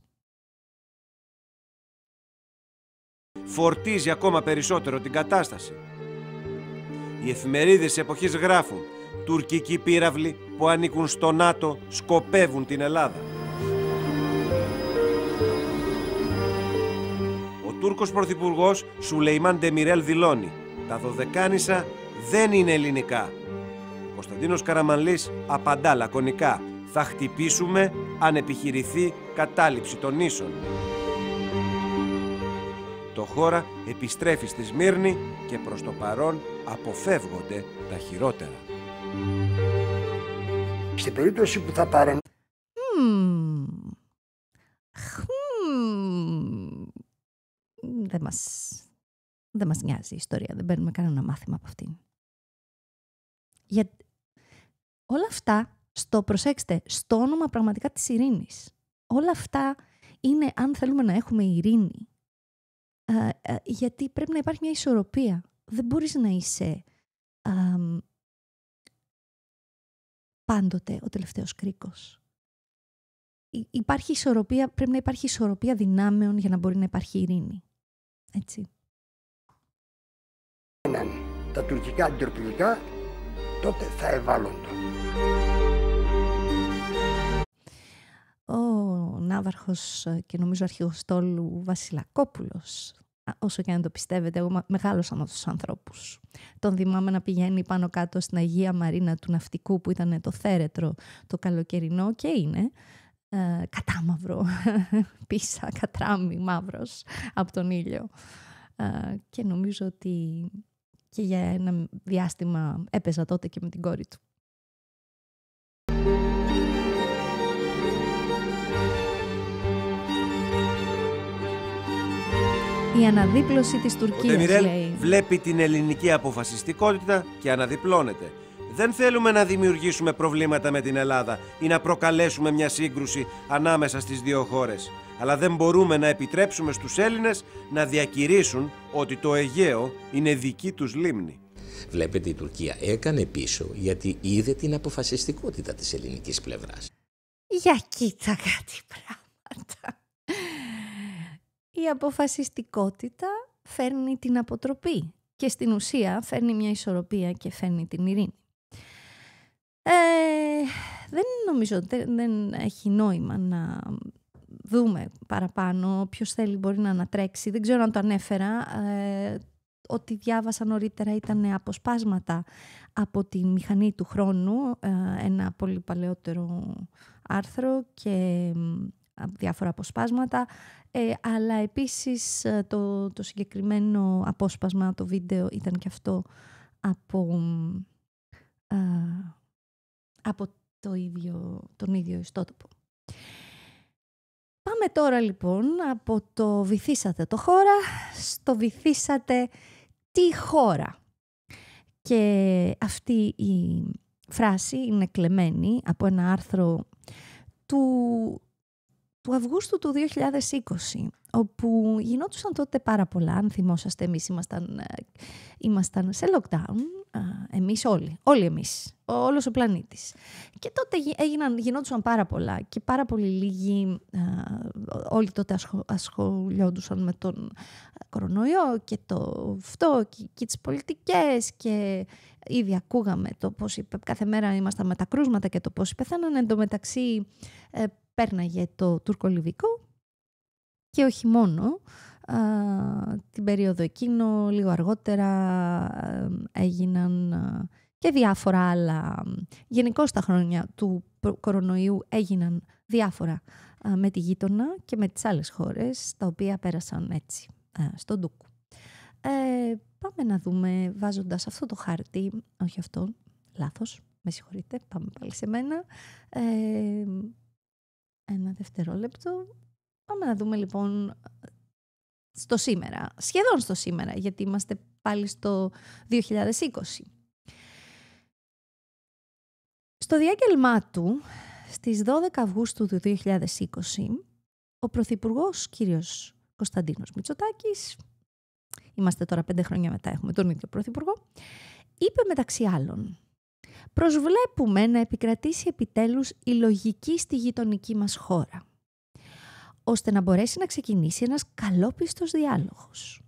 φορτίζει ακόμα περισσότερο την κατάσταση. Οι εφημερίδες της εποχής γράφουν «Τουρκικοί πύραυλοι που ανήκουν στο ΝΑΤΟ σκοπεύουν την Ελλάδα». Ο Τούρκος Πρωθυπουργός Σουλεϊμάν Ντεμιρέλ δηλώνει «Τα Δωδεκάνησα δεν είναι ελληνικά». Ο Κωνσταντίνος Καραμανλής απαντά λακωνικά «Θα χτυπήσουμε αν επιχειρηθεί κατάληψη των νήσων». Το χώρα επιστρέφει στη Σμύρνη και προς το παρόν αποφεύγονται τα χειρότερα. Στην περίπτωση που θα πάρουν... Δεν μας νοιάζει η ιστορία, δεν παίρνουμε κανένα μάθημα από αυτήν. Για όλα αυτά, προσέξτε, στο όνομα πραγματικά της ειρήνης. Όλα αυτά είναι αν θέλουμε να έχουμε ειρήνη. Γιατί πρέπει να υπάρχει μια ισορροπία. Δεν μπορείς να είσαι πάντοτε ο τελευταίος κρίκος. Υπάρχει ισορροπία, πρέπει να υπάρχει ισορροπία δυνάμεων για να μπορεί να υπάρχει ειρήνη. Έτσι. Τα τουρκικά αντιρροπηλικά, τότε θα ευάλωτο. Ο ναύαρχος και νομίζω αρχηγός στόλου Βασιλακόπουλος, όσο και αν το πιστεύετε, εγώ μεγάλωσα με αυτούς τους ανθρώπους. Τον θυμάμαι να πηγαίνει πάνω κάτω στην Αγία Μαρίνα του Ναυτικού, που ήταν το θέρετρο το καλοκαιρινό και είναι κατάμαυρο, πίσα, κατράμι μαύρος από τον ήλιο. Και νομίζω ότι και για ένα διάστημα έπαιζα τότε και με την κόρη του. Η αναδίπλωση της Τουρκίας, ο Ντεμιρέλ λέει. Βλέπει την ελληνική αποφασιστικότητα και αναδιπλώνεται. Δεν θέλουμε να δημιουργήσουμε προβλήματα με την Ελλάδα ή να προκαλέσουμε μια σύγκρουση ανάμεσα στις δύο χώρες. Αλλά δεν μπορούμε να επιτρέψουμε στους Έλληνες να διακηρύσουν ότι το Αιγαίο είναι δική τους λίμνη. Βλέπετε, η Τουρκία έκανε πίσω γιατί είδε την αποφασιστικότητα της ελληνικής πλευράς. Για κοίτα κάτι πράγματα. Η αποφασιστικότητα φέρνει την αποτροπή και στην ουσία φέρνει μια ισορροπία και φέρνει την ειρήνη. Δεν νομίζω, δεν έχει νόημα να δούμε παραπάνω. Όποιος θέλει μπορεί να ανατρέξει. Δεν ξέρω αν το ανέφερα. Ό,τι διάβασα νωρίτερα ήταν αποσπάσματα από τη μηχανή του χρόνου, ένα πολύ παλαιότερο άρθρο και διάφορα αποσπάσματα, αλλά επίσης το συγκεκριμένο απόσπασμα, το βίντεο ήταν και αυτό από τον ίδιο ιστότοπο. Πάμε τώρα λοιπόν από το βυθίσατε το χώρα στο βυθίσατε τη χώρα. Και αυτή η φράση είναι κλεμμένη από ένα άρθρο του Αυγούστου του 2020, όπου γινόντουσαν τότε πάρα πολλά. Αν θυμόσαστε, εμείς ήμασταν σε lockdown, εμείς όλοι εμείς, όλος ο πλανήτης. Και τότε γινόντουσαν πάρα πολλά και πάρα πολύ λίγοι, όλοι τότε ασχολιόντουσαν με τον κορονοϊό και και τις πολιτικές, και ήδη ακούγαμε το πώς κάθε μέρα ήμασταν με τα κρούσματα και το πώς πεθαίνανε. Εν τω μεταξύ πέρναγε το τουρκολιβικό και όχι μόνο. Την περίοδο εκείνο, λίγο αργότερα, έγιναν και διάφορα άλλα. Γενικώς τα χρόνια του κορονοϊού έγιναν διάφορα με τη γείτονα και με τις άλλες χώρες, τα οποία πέρασαν έτσι στον ντούκου. Πάμε να δούμε, βάζοντας αυτό το χάρτη, όχι αυτό, λάθος, με συγχωρείτε, πάμε πάλι σε μένα. Ένα δευτερόλεπτο. Πάμε να δούμε λοιπόν στο σήμερα, σχεδόν στο σήμερα, γιατί είμαστε πάλι στο 2020. Στο διάγγελμά του, στις 12 Αυγούστου του 2020, ο Πρωθυπουργός κύριος Κωνσταντίνος Μητσοτάκης, είμαστε τώρα 5 χρόνια μετά, έχουμε τον ίδιο Πρωθυπουργό, είπε μεταξύ άλλων: «Προσβλέπουμε να επικρατήσει επιτέλους η λογική στη γειτονική μας χώρα, ώστε να μπορέσει να ξεκινήσει ένας καλόπιστος διάλογος,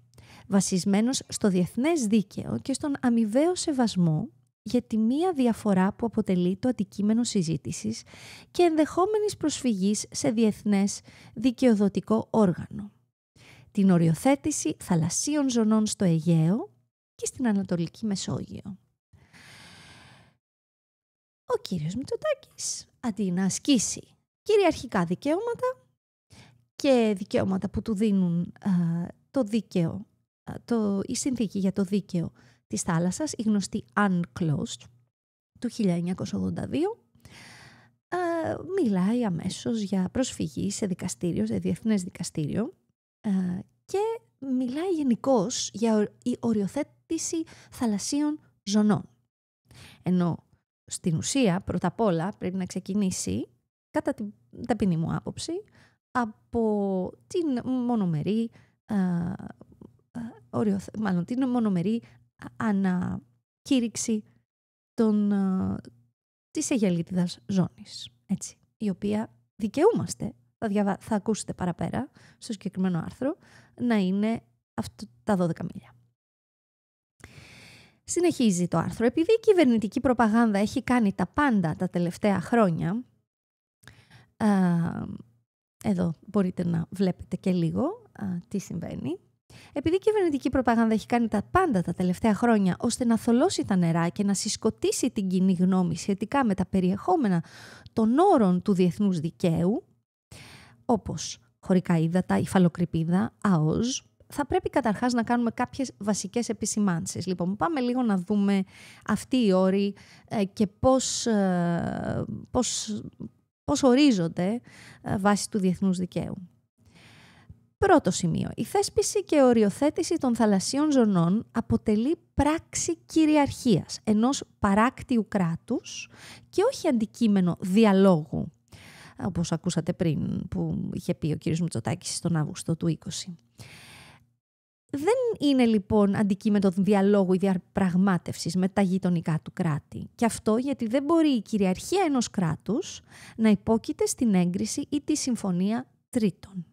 βασισμένος στο διεθνές δίκαιο και στον αμοιβαίο σεβασμό για τη μία διαφορά που αποτελεί το αντικείμενο συζήτησης και ενδεχόμενης προσφυγής σε διεθνές δικαιοδοτικό όργανο, την οριοθέτηση θαλασσίων ζωνών στο Αιγαίο και στην Ανατολική Μεσόγειο». Ο κύριος Μητσοτάκης, αντί να ασκήσει κυριαρχικά δικαιώματα και δικαιώματα που του δίνουν το δίκαιο, η συνθήκη για το δίκαιο της θάλασσας, η γνωστή UNCLOS του 1982, μιλάει αμέσως για προσφυγή σε δικαστήριο, σε διεθνές δικαστήριο, και μιλάει γενικώς για η οριοθέτηση θαλασσίων ζωνών. Ενώ στην ουσία, πρώτα απ' όλα, πρέπει να ξεκινήσει, κατά την ταπεινή μου άποψη, από την μονομερή, την μονομερή ανακήρυξη της Αιγελίτιδας ζώνης, έτσι, η οποία δικαιούμαστε, θα ακούσετε παραπέρα στο συγκεκριμένο άρθρο, να είναι τα 12 μίλια. Συνεχίζει το άρθρο. Επειδή η κυβερνητική προπαγάνδα έχει κάνει τα πάντα τα τελευταία χρόνια, εδώ μπορείτε να βλέπετε και λίγο τι συμβαίνει. Επειδή η κυβερνητική προπαγάνδα έχει κάνει τα πάντα τα τελευταία χρόνια ώστε να θολώσει τα νερά και να συσκοτήσει την κοινή γνώμη σχετικά με τα περιεχόμενα των όρων του διεθνούς δικαίου, όπως χωρικά ύδατα, υφαλοκρηπίδα, ΑΟΣ, θα πρέπει καταρχάς να κάνουμε κάποιες βασικές επισημάνσεις. Λοιπόν, πάμε λίγο να δούμε αυτοί οι όροι και πώς ορίζονται βάσει του διεθνούς δικαίου. Πρώτο σημείο. Η θέσπιση και οριοθέτηση των θαλασσίων ζωνών αποτελεί πράξη κυριαρχίας ενός παράκτιου κράτους και όχι αντικείμενο διαλόγου, όπως ακούσατε πριν που είχε πει ο κ. Μητσοτάκης τον Αύγουστο του 2020. Δεν είναι λοιπόν αντικείμενο διαλόγου ή διαπραγμάτευσης με τα γειτονικά του κράτη. Και αυτό γιατί δεν μπορεί η κυριαρχία ενός κράτους να υπόκειται στην έγκριση ή τη συμφωνία τρίτων.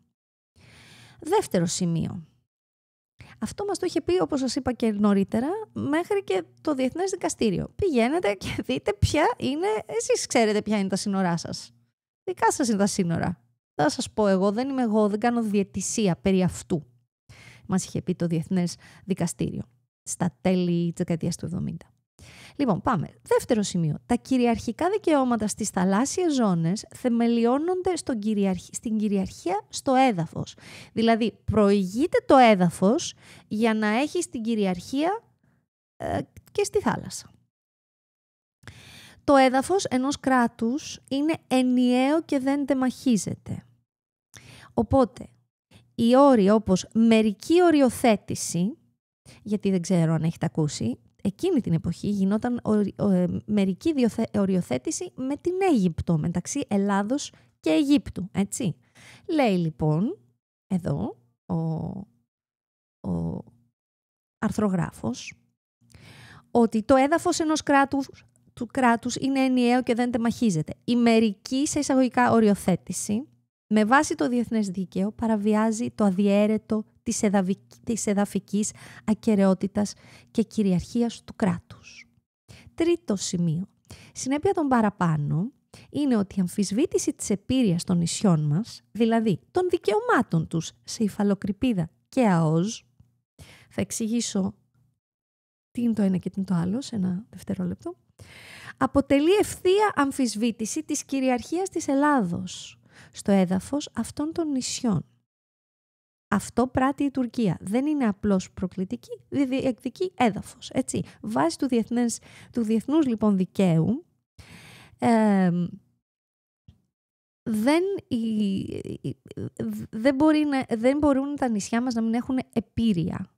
Δεύτερο σημείο. Αυτό μας το είχε πει, όπως σας είπα και νωρίτερα, μέχρι και το Διεθνές Δικαστήριο. Πηγαίνετε και δείτε ποια είναι, εσείς ξέρετε ποια είναι τα σύνορά σας. Δικά σας είναι τα σύνορα. Θα σας πω εγώ, δεν κάνω διαιτησία περί αυτού. Μας είχε πει το Διεθνές Δικαστήριο στα τέλη της δεκαετίας του 70. Λοιπόν, πάμε. Δεύτερο σημείο. Τα κυριαρχικά δικαιώματα στις θαλάσσιες ζώνες θεμελιώνονται στην κυριαρχία στο έδαφος. Δηλαδή, προηγείται το έδαφος για να έχει την κυριαρχία και στη θάλασσα. Το έδαφος ενός κράτους είναι ενιαίο και δεν τεμαχίζεται. Οπότε, οι όροι όπως μερική οριοθέτηση, γιατί δεν ξέρω αν έχετε ακούσει, εκείνη την εποχή γινόταν μερική οριοθέτηση με την Αίγυπτο, μεταξύ Ελλάδος και Αιγύπτου, έτσι. Λέει λοιπόν, εδώ, ο αρθρογράφος, ότι το έδαφος ενός κράτους είναι ενιαίο και δεν τεμαχίζεται. Η μερική, σε εισαγωγικά, οριοθέτηση, με βάση το διεθνές δίκαιο, παραβιάζει το αδιέρετο της εδαφικής ακεραιότητας και κυριαρχίας του κράτους. Τρίτο σημείο. Συνέπεια των παραπάνω είναι ότι η αμφισβήτηση της επίρρειας των νησιών μας, δηλαδή των δικαιωμάτων τους σε υφαλοκρηπίδα και ΑΟΣ, θα εξηγήσω τι είναι το ένα και τι είναι το άλλο σε ένα δευτερόλεπτο, αποτελεί ευθεία αμφισβήτηση της κυριαρχίας της Ελλάδος στο έδαφος αυτών των νησιών. Αυτό πράττει η Τουρκία. Δεν είναι απλώς προκλητική, διεκδικεί έδαφος. Έτσι. Βάσει του διεθνούς λοιπόν δικαίου, δεν μπορούν τα νησιά μας να μην έχουν επίρρεια.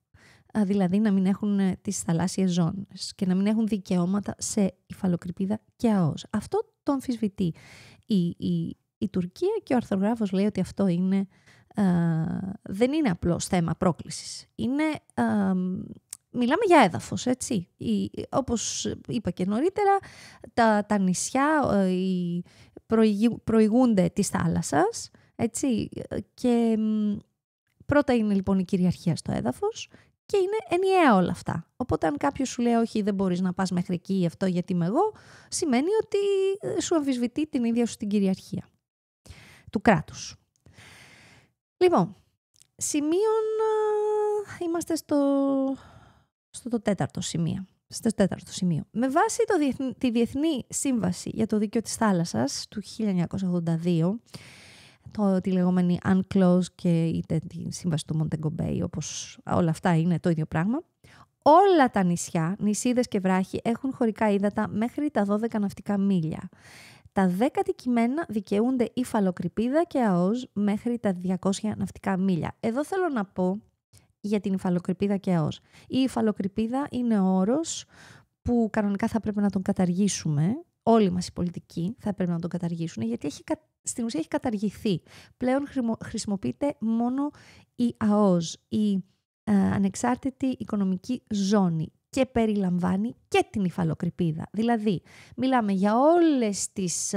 Δηλαδή να μην έχουν τις θαλάσσιες ζώνες και να μην έχουν δικαιώματα σε υφαλοκρηπίδα και ΑΟΣ. Αυτό το αμφισβητεί η Τουρκία και ο αρθρογράφος λέει ότι αυτό δεν είναι απλώς θέμα πρόκλησης. Μιλάμε για έδαφος, έτσι. Όπως είπα και νωρίτερα, τα νησιά προηγούνται της θάλασσας, έτσι. Και πρώτα είναι λοιπόν η κυριαρχία στο έδαφος και είναι ενιαία όλα αυτά. Οπότε αν κάποιος σου λέει όχι δεν μπορείς να πας μέχρι εκεί αυτό γιατί είμαι εγώ, σημαίνει ότι σου αμφισβητεί την ίδια σου την κυριαρχία του κράτους. Λοιπόν, είμαστε στο τέταρτο σημείο. Με βάση τη Διεθνή Σύμβαση για το Δίκαιο της Θάλασσας του 1982, τη λεγόμενη UNCLOS και είτε τη Σύμβαση του Montego Bay, όπως όλα αυτά είναι το ίδιο πράγμα, όλα τα νησιά, νησίδες και βράχοι έχουν χωρικά ύδατα μέχρι τα 12 ναυτικά μίλια. Τα 10 αντικειμένα δικαιούνται υφαλοκρηπίδα και ΑΟΣ μέχρι τα 200 ναυτικά μίλια. Εδώ θέλω να πω για την υφαλοκρηπίδα και ΑΟΣ. Η υφαλοκρηπίδα είναι όρος που κανονικά θα πρέπει να τον καταργήσουμε. Όλοι μας οι πολιτικοί θα πρέπει να τον καταργήσουν, γιατί στην ουσία έχει καταργηθεί. Πλέον χρησιμοποιείται μόνο η ΑΟΣ, η ανεξάρτητη οικονομική ζώνη, και περιλαμβάνει και την υφαλοκρηπίδα. Δηλαδή, μιλάμε για όλες τις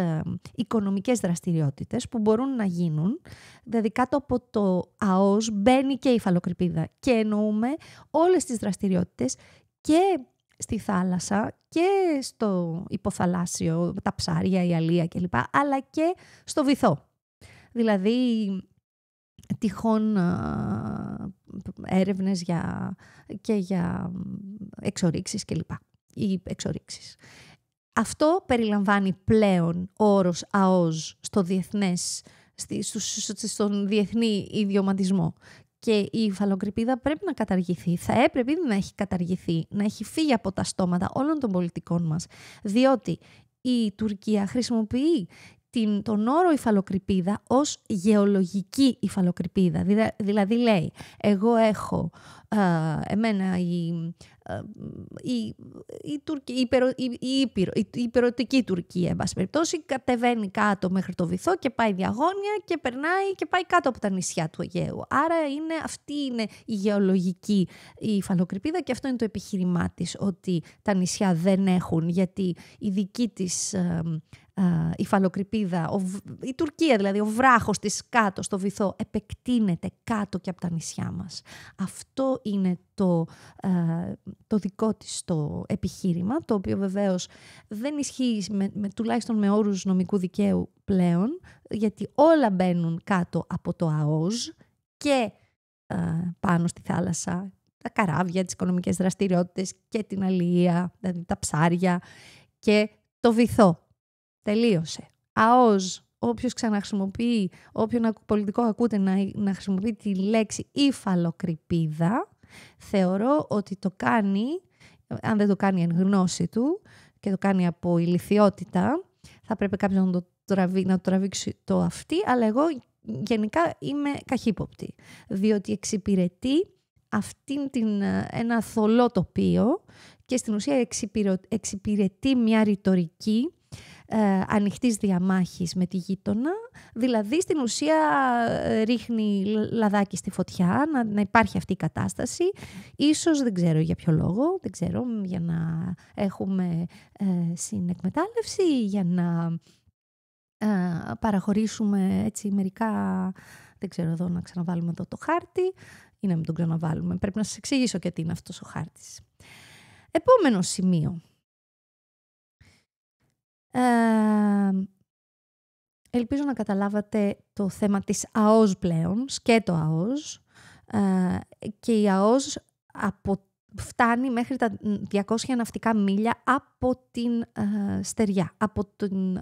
οικονομικές δραστηριότητες που μπορούν να γίνουν, δηλαδή κάτω από το ΑΟΣ μπαίνει και η υφαλοκρηπίδα και εννοούμε όλες τις δραστηριότητες και στη θάλασσα και στο υποθαλάσσιο, τα ψάρια, η αλεία κλπ, αλλά και στο βυθό. Δηλαδή, τυχόν έρευνες και για εξορίξεις κλπ. Ή εξορίξεις. Αυτό περιλαμβάνει πλέον ο όρος ΑΟΣ στον διεθνή ιδιωματισμό. Και η υφαλοκρηπίδα πρέπει να καταργηθεί. Θα έπρεπε να έχει καταργηθεί, να έχει φύγει από τα στόματα όλων των πολιτικών μας. Διότι η Τουρκία χρησιμοποιεί τον όρο υφαλοκρηπίδα ως γεωλογική υφαλοκρηπίδα. Δηλαδή λέει, εγώ έχω η υπερωτική Τουρκία, εν πάση περιπτώσει, κατεβαίνει κάτω μέχρι το βυθό και πάει διαγώνια και περνάει και πάει κάτω από τα νησιά του Αιγαίου. Άρα αυτή είναι η γεωλογική υφαλοκρηπίδα και αυτό είναι το επιχείρημά της, ότι τα νησιά δεν έχουν, γιατί η δική της υφαλοκρηπίδα, η Τουρκία δηλαδή, ο βράχος της κάτω στο βυθό επεκτείνεται κάτω και από τα νησιά μας. Αυτό είναι το δικό της το επιχείρημα, το οποίο βεβαίως δεν ισχύει τουλάχιστον με όρους νομικού δικαίου πλέον, γιατί όλα μπαίνουν κάτω από το ΑΟΣ και πάνω στη θάλασσα, τα καράβια, τις οικονομικές δραστηριότητες και την αλληλεία, δηλαδή τα ψάρια και το βυθό. Τελείωσε. ΑΟΣ, όποιος ξαναχρησιμοποιεί, όποιον πολιτικό ακούτε να χρησιμοποιεί τη λέξη υφαλοκρηπίδα, θεωρώ ότι το κάνει, αν δεν το κάνει εν γνώση του και το κάνει από ηλιθιότητα, θα πρέπει κάποιος να το τραβήξει το αυτί, αλλά εγώ γενικά είμαι καχύποπτη, διότι εξυπηρετεί ένα θολό τοπίο και στην ουσία εξυπηρετεί μια ρητορική ανοιχτής διαμάχης με τη γείτονα, δηλαδή στην ουσία ρίχνει λαδάκι στη φωτιά, να υπάρχει αυτή η κατάσταση. Ίσως δεν ξέρω για ποιο λόγο, δεν ξέρω, για να έχουμε συνεκμετάλλευση, για να παραχωρήσουμε έτσι μερικά, δεν ξέρω εδώ να ξαναβάλουμε εδώ το χάρτη ή να μην τον ξαναβάλουμε. Πρέπει να σας εξηγήσω και τι είναι αυτός ο χάρτης. Επόμενο σημείο. Ελπίζω να καταλάβατε το θέμα της ΑΟΣ πλέον, σκέτο ΑΟΣ, και η ΑΟΣ φτάνει μέχρι τα 200 ναυτικά μίλια από την στεριά,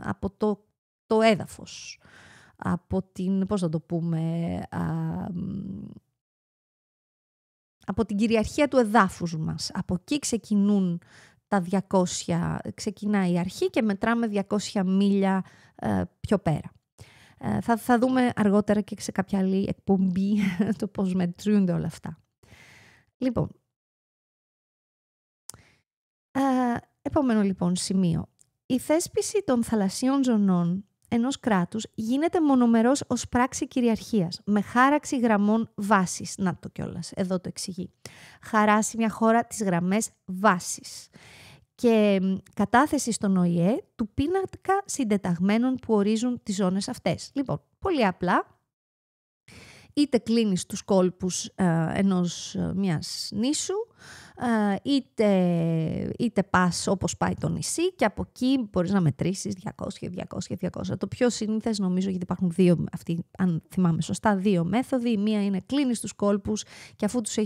από το έδαφος, από την, πώς θα το πούμε, από την κυριαρχία του εδάφους μας. Από εκεί ξεκινούν τα 200, ξεκινάει η αρχή και μετράμε 200 μίλια πιο πέρα. Θα δούμε αργότερα και σε κάποια άλλη εκπομπή το πώς μετρούνται όλα αυτά. Λοιπόν, επόμενο λοιπόν σημείο. Η θέσπιση των θαλασσίων ζωνών ενός κράτους γίνεται μονομερός ως πράξη κυριαρχίας, με χάραξη γραμμών βάσης. Να το κιόλας, εδώ το εξηγεί. Χαράσει μια χώρα τις γραμμές βάσης και κατάθεση στον ΟΗΕ του πίνακα συντεταγμένων που ορίζουν τις ζώνες αυτές. Λοιπόν, πολύ απλά, είτε κλείνεις τους κόλπους μιας νήσου, είτε πας όπως πάει το νησί και από εκεί μπορείς να μετρήσεις 200. Το πιο συνήθες νομίζω, γιατί υπάρχουν δύο, αν θυμάμαι σωστά, δύο μέθοδοι. Η μία είναι κλείνεις τους κόλπους και αφού τους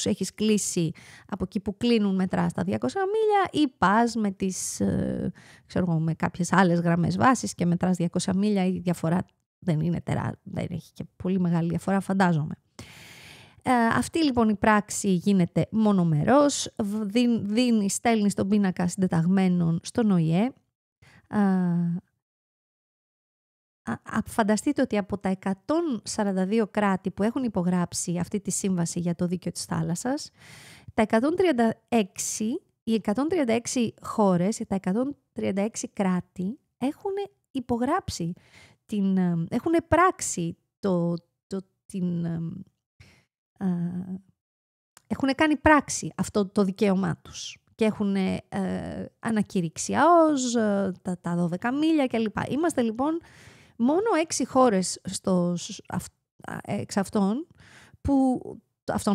έχεις κλείσει από εκεί που κλείνουν μετράς τα 200 μίλια, ή πας με κάποιες άλλες γραμμές βάσης και μετράς 200 μίλια. Η διαφορά δεν έχει και πολύ μεγάλη διαφορά, φαντάζομαι. Αυτή λοιπόν η πράξη γίνεται μονομερός, στέλνει τον πίνακα συντεταγμένων στον ΟΗΕ. Φανταστείτε ότι από τα 142 κράτη που έχουν υπογράψει αυτή τη σύμβαση για το δίκαιο της θάλασσας, οι 136 χώρες, τα 136 κράτη έχουν υπογράψει, έχουν πράξει έχουν κάνει πράξη αυτό το δικαίωμά τους και έχουν ανακηρύξει ΑΟΣ, τα 12 μίλια κλπ. Είμαστε λοιπόν μόνο 6 χώρες εξ αυτών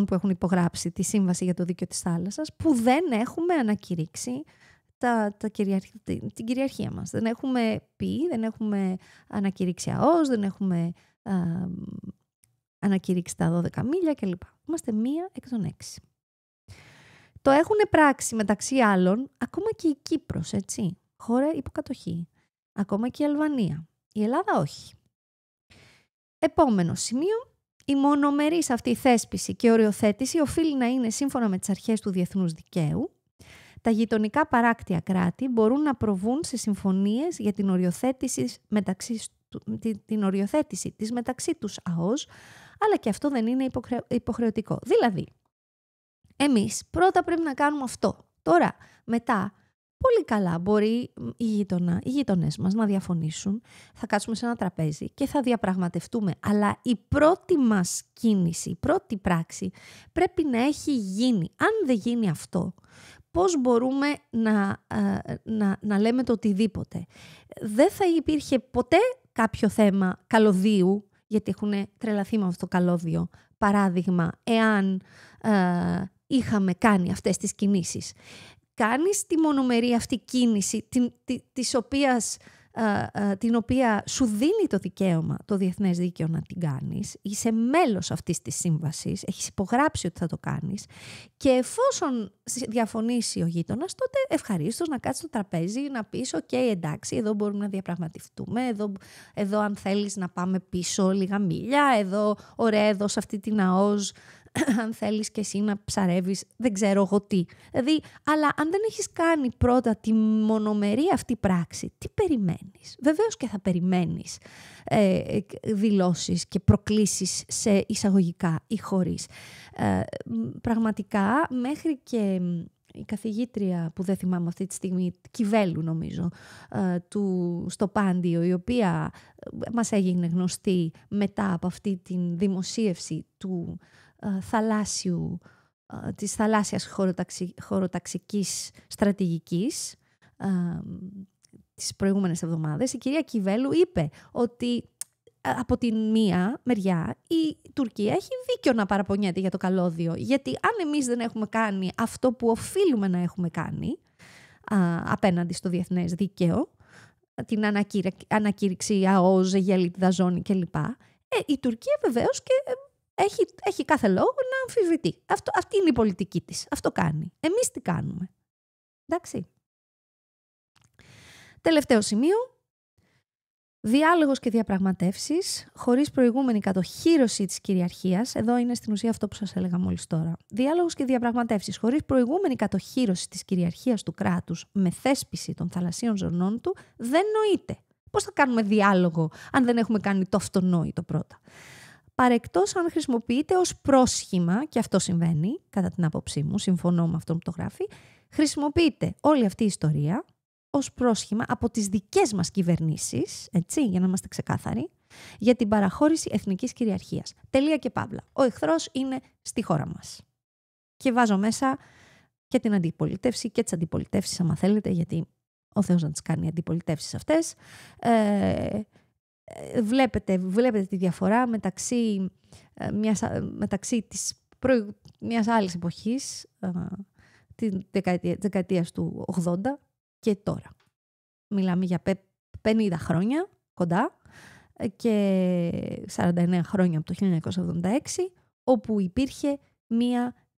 που έχουν υπογράψει τη Σύμβαση για το Δίκαιο της Θάλασσας, που δεν έχουμε ανακηρύξει την κυριαρχία μας. Δεν έχουμε δεν έχουμε ανακηρύξει ΑΟΣ, δεν έχουμε ανακηρύξει τα 12 μίλια κλπ. Είμαστε μία εκ των 6. Το έχουν πράξει μεταξύ άλλων ακόμα και η Κύπρος, έτσι, χώρα υποκατοχή. Ακόμα και η Αλβανία. Η Ελλάδα όχι. Επόμενο σημείο. Η μονομερής αυτή θέσπιση και οριοθέτηση οφείλει να είναι σύμφωνα με τις αρχές του διεθνούς δικαίου. Τα γειτονικά παράκτια κράτη μπορούν να προβούν σε συμφωνίες για την οριοθέτηση της μεταξύ τους ΑΟΣ, αλλά και αυτό δεν είναι υποχρεωτικό. Δηλαδή, εμείς πρώτα πρέπει να κάνουμε αυτό. Τώρα, μετά, πολύ καλά μπορεί οι γείτονές μας να διαφωνήσουν, θα κάτσουμε σε ένα τραπέζι και θα διαπραγματευτούμε, αλλά η πρώτη μας κίνηση, η πρώτη πράξη πρέπει να έχει γίνει. Αν δεν γίνει αυτό, πώς μπορούμε να λέμε το οτιδήποτε? Δεν θα υπήρχε ποτέ κάποιο θέμα καλωδίου γιατί έχουν τρελαθεί με αυτό το καλώδιο παράδειγμα, εάν είχαμε κάνει αυτές τις κινήσεις. Κάνεις τη μονομερή αυτή κίνηση, την οποία σου δίνει το δικαίωμα το διεθνές δίκαιο να την κάνεις, είσαι μέλος αυτής της σύμβασης, έχεις υπογράψει ότι θα το κάνεις και εφόσον διαφωνήσει ο γείτονας, τότε ευχαρίστως να κάτσεις στο τραπέζι, να πεις «ΟΚ, εντάξει, εδώ μπορούμε να διαπραγματευτούμε, εδώ αν θέλεις να πάμε πίσω λίγα μίλια, εδώ ωραία, εδώ σε αυτή την ΑΟΣ, αν θέλεις και εσύ να ψαρεύεις, δεν ξέρω εγώ τι». Δηλαδή, αλλά αν δεν έχεις κάνει πρώτα τη μονομερή αυτή πράξη, τι περιμένεις? Βεβαίως και θα περιμένεις δηλώσεις και προκλήσεις σε εισαγωγικά ή χωρίς. Πραγματικά, μέχρι και η καθηγήτρια που δεν θυμάμαι αυτή τη στιγμή, Κιβέλου νομίζω, στο Πάντιο, η οποία μας έγινε γνωστή μετά από αυτή την δημοσίευση της θαλάσσιας χωροταξικής στρατηγικής τις προηγούμενες εβδομάδες, η κυρία Κιβέλου είπε ότι από την μία μεριά η Τουρκία έχει δίκιο να παραπονιέται για το καλώδιο, γιατί αν εμείς δεν έχουμε κάνει αυτό που οφείλουμε να έχουμε κάνει απέναντι στο διεθνές δίκαιο, την ανακήρυξη ΑΟΖ, Αιγέλη, ζώνη κλπ, η Τουρκία βεβαίως και έχει κάθε λόγο να αμφισβητεί. Αυτή είναι η πολιτική της. Αυτό κάνει. Εμείς τι κάνουμε? Εντάξει. Τελευταίο σημείο. Διάλογος και διαπραγματεύσεις χωρίς προηγούμενη κατοχύρωση της κυριαρχίας. Εδώ είναι στην ουσία αυτό που σας έλεγα μόλις τώρα. Διάλογος και διαπραγματεύσεις χωρίς προηγούμενη κατοχύρωση της κυριαρχίας του κράτους με θέσπιση των θαλασσίων ζωνών του δεν νοείται. Πώς θα κάνουμε διάλογο αν δεν έχουμε κάνει το αυτονόητο πρώτα? Παρεκτός αν χρησιμοποιείται ως πρόσχημα, και αυτό συμβαίνει κατά την άποψή μου, συμφωνώ με αυτό που το γράφει, χρησιμοποιείται όλη αυτή η ιστορία ως πρόσχημα από τις δικές μας κυβερνήσεις, έτσι, για να είμαστε ξεκάθαροι, για την παραχώρηση εθνικής κυριαρχίας. Τελεία και παύλα. Ο εχθρός είναι στη χώρα μας. Και βάζω μέσα και την αντιπολίτευση και τις αντιπολιτεύσεις, άμα θέλετε, γιατί ο Θεός να τις κάνει αντιπολιτεύσεις αυτές. Βλέπετε τη διαφορά μεταξύ μιας άλλης εποχής, της δεκαετίας του 80 και τώρα. Μιλάμε για 50 χρόνια κοντά και 49 χρόνια από το 1976, όπου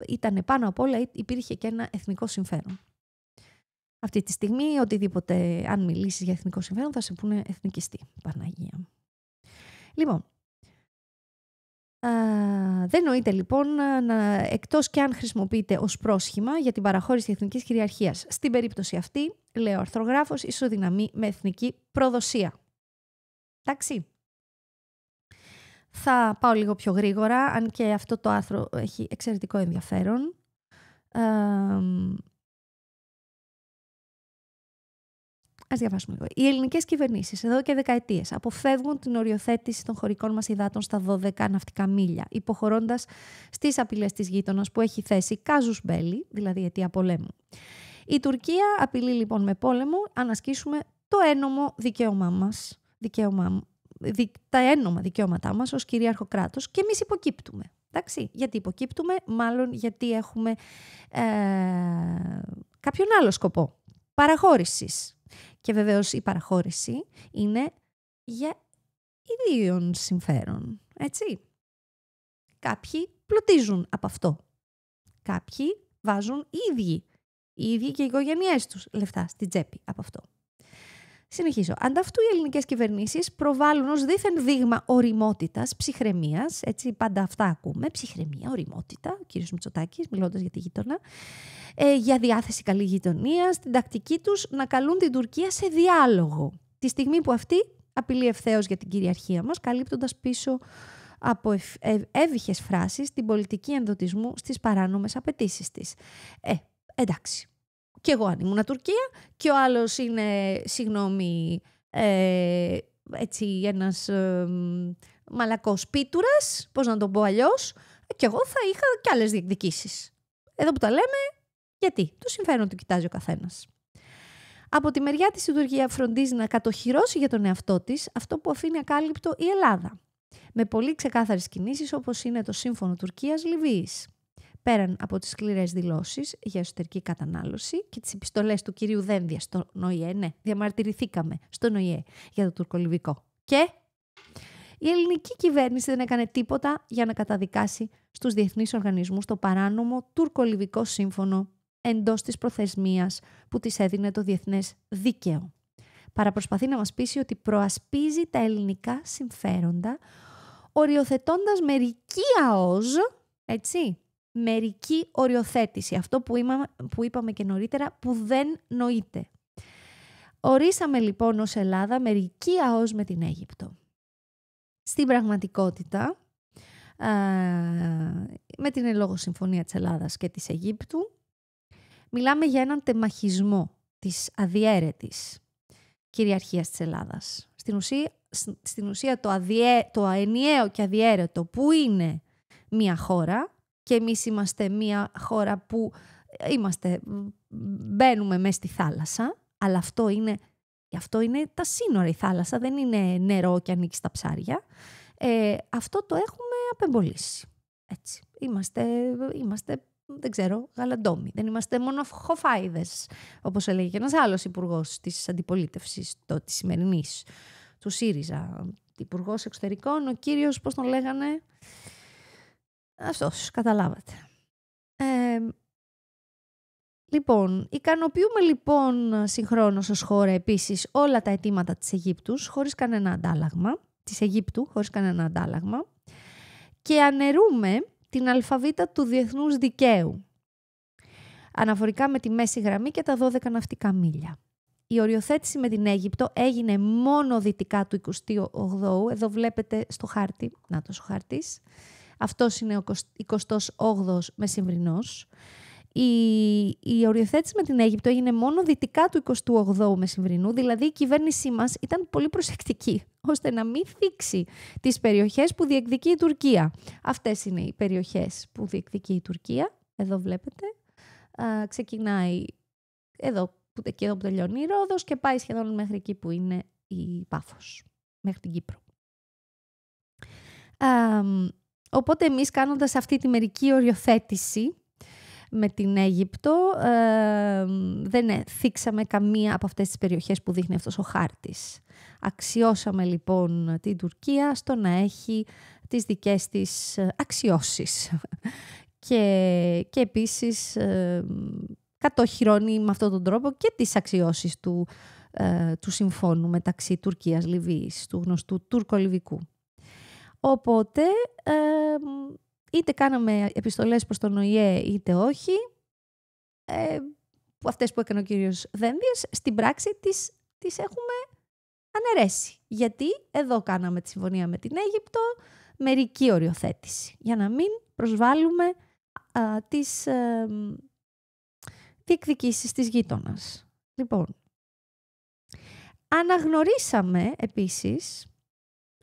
ήταν πάνω απ' όλα υπήρχε και ένα εθνικό συμφέρον. Αυτή τη στιγμή, οτιδήποτε, αν μιλήσεις για εθνικό συμφέρον, θα σε πούνε εθνικιστή. Παναγία μου. Λοιπόν, δεν νοείται λοιπόν, εκτός και αν χρησιμοποιείται ως πρόσχημα για την παραχώρηση εθνικής κυριαρχίας. Στην περίπτωση αυτή, λέει ο αρθρογράφος, ισοδυναμεί με εθνική προδοσία. Εντάξει. Θα πάω λίγο πιο γρήγορα, αν και αυτό το άρθρο έχει εξαιρετικό ενδιαφέρον. Ας διαβάσουμε λίγο. Οι ελληνικές κυβερνήσεις εδώ και δεκαετίες αποφεύγουν την οριοθέτηση των χωρικών μας υδάτων στα 12 ναυτικά μίλια, υποχωρώντας στις απειλές της γείτονας που έχει θέσει κάζους μπέλι, δηλαδή αιτία πολέμου. Η Τουρκία απειλεί λοιπόν με πόλεμο αν ασκήσουμε το ένομο δικαίωμά μας, τα ένομα δικαιώματά μας ως κυρίαρχο κράτος, και εμείς υποκύπτουμε. Εντάξει, γιατί υποκύπτουμε? Μάλλον γιατί έχουμε κάποιον άλλο σκοπό παραχώρησης. Και βεβαίως η παραχώρηση είναι για ιδίων συμφέρον, έτσι. Κάποιοι πλουτίζουν από αυτό. Κάποιοι βάζουν οι ίδιοι και οι οικογένειές τους λεφτά στην τσέπη από αυτό. Συνεχίζω. Ανταυτού οι ελληνικές κυβερνήσεις προβάλλουν ως δίθεν δείγμα ωριμότητας, ψυχραιμίας, έτσι πάντα αυτά ακούμε, ψυχραιμία, ωριμότητα, ο κύριος Μητσοτάκης μιλώντας για τη γείτονα, για διάθεση καλή γειτονία, στην τακτική τους να καλούν την Τουρκία σε διάλογο. Τη στιγμή που αυτή απειλεί ευθέως για την κυριαρχία μας, καλύπτοντας πίσω από εύβυχες φράσεις την πολιτική ενδοτισμού στις παράνομες απαιτήσεις της. Εντάξει. Και εγώ αν ήμουν Τουρκία και ο άλλος είναι, έτσι ένας μαλακός πίτουρας, πώς να το πω αλλιώς, και εγώ θα είχα κι άλλες διεκδικήσεις. Εδώ που τα λέμε, γιατί? Το συμφέρον του κοιτάζει ο καθένας. Από τη μεριά της η Τουρκία φροντίζει να κατοχυρώσει για τον εαυτό της αυτό που αφήνει ακάλυπτο η Ελλάδα. με πολύ ξεκάθαρες κινήσεις όπως είναι το Σύμφωνο Τουρκίας-Λιβύης. Πέραν από τις σκληρές δηλώσεις για εσωτερική κατανάλωση και τις επιστολές του κυρίου Δένδια στον ΟΗΕ, ναι, διαμαρτυρηθήκαμε στον ΟΗΕ για το τουρκολιβικό. Και η ελληνική κυβέρνηση δεν έκανε τίποτα για να καταδικάσει στους διεθνείς οργανισμούς το παράνομο τουρκολιβικό σύμφωνο εντός της προθεσμίας που της έδινε το διεθνές δίκαιο. Παραπροσπαθεί να μας πείσει ότι προασπίζει τα ελληνικά συμφέροντα, οριοθετώντας μερική ΑΟΣ, έτσι, μερική οριοθέτηση, αυτό που είπαμε και νωρίτερα, που δεν νοείται. Ορίσαμε λοιπόν ως Ελλάδα μερική ΑΟΣ με την Αίγυπτο. Στην πραγματικότητα, με την εν λόγω συμφωνία της Ελλάδας και της Αιγύπτου, μιλάμε για έναν τεμαχισμό της αδιέρετης κυριαρχίας της Ελλάδας. Στην ουσία το ενιαίο και αδιέρετο που είναι μια χώρα, και εμείς είμαστε μια χώρα που μπαίνουμε μέσα στη θάλασσα, αλλά αυτό είναι τα σύνορα, η θάλασσα δεν είναι νερό και ανοίξει τα ψάρια. Αυτό το έχουμε απεμπολίσει. Έτσι. Είμαστε, δεν ξέρω, γαλαντόμοι. Δεν είμαστε μόνο χοφάιδες, όπως έλεγε και ένας άλλος υπουργός της αντιπολίτευσης της σημερινής, του ΣΥΡΙΖΑ, υπουργός εξωτερικών, ο κύριος, πώς τον λέγανε, αυτός, καταλάβατε. Λοιπόν, ικανοποιούμε λοιπόν συγχρόνως ως χώρα επίσης όλα τα αιτήματα της Αιγύπτου χωρίς κανένα αντάλλαγμα, και αναιρούμε την αλφαβήτα του διεθνούς δικαίου αναφορικά με τη μέση γραμμή και τα 12 ναυτικά μίλια. Η οριοθέτηση με την Αίγυπτο έγινε μόνο δυτικά του 28ου, εδώ βλέπετε στο χάρτη, νάτος ο χάρτης, αυτός είναι ο 28ος μεσημβρινός. Η οριοθέτηση με την Αίγυπτο έγινε μόνο δυτικά του 28ου μεσημβρινού, δηλαδή η κυβέρνησή μας ήταν πολύ προσεκτική, ώστε να μην θίξει τις περιοχές που διεκδικεί η Τουρκία. Αυτές είναι οι περιοχές που διεκδικεί η Τουρκία, εδώ βλέπετε. Ξεκινάει εδώ που τελειώνει η Ρόδος και πάει σχεδόν μέχρι εκεί που είναι η Πάφος, μέχρι την Κύπρο. Οπότε εμείς, κάνοντας αυτή τη μερική οριοθέτηση με την Αίγυπτο, δεν θίξαμε καμία από αυτές τις περιοχές που δείχνει αυτός ο χάρτης. Αξιώσαμε λοιπόν την Τουρκία στο να έχει τις δικές της αξιώσεις και επίσης κατοχυρώνει με αυτόν τον τρόπο και τις αξιώσεις του συμφώνου μεταξύ Τουρκίας-Λιβύης, του γνωστού τουρκολιβικού. Οπότε είτε κάναμε επιστολές προς τον ΟΗΕ είτε όχι, αυτές που έκανε ο κύριος Δένδιας, στην πράξη τις έχουμε αναιρέσει. Γιατί εδώ κάναμε τη συμφωνία με την Αίγυπτο, μερική οριοθέτηση, για να μην προσβάλλουμε τις διεκδικήσεις της γείτονας. Λοιπόν, αναγνωρίσαμε επίσης,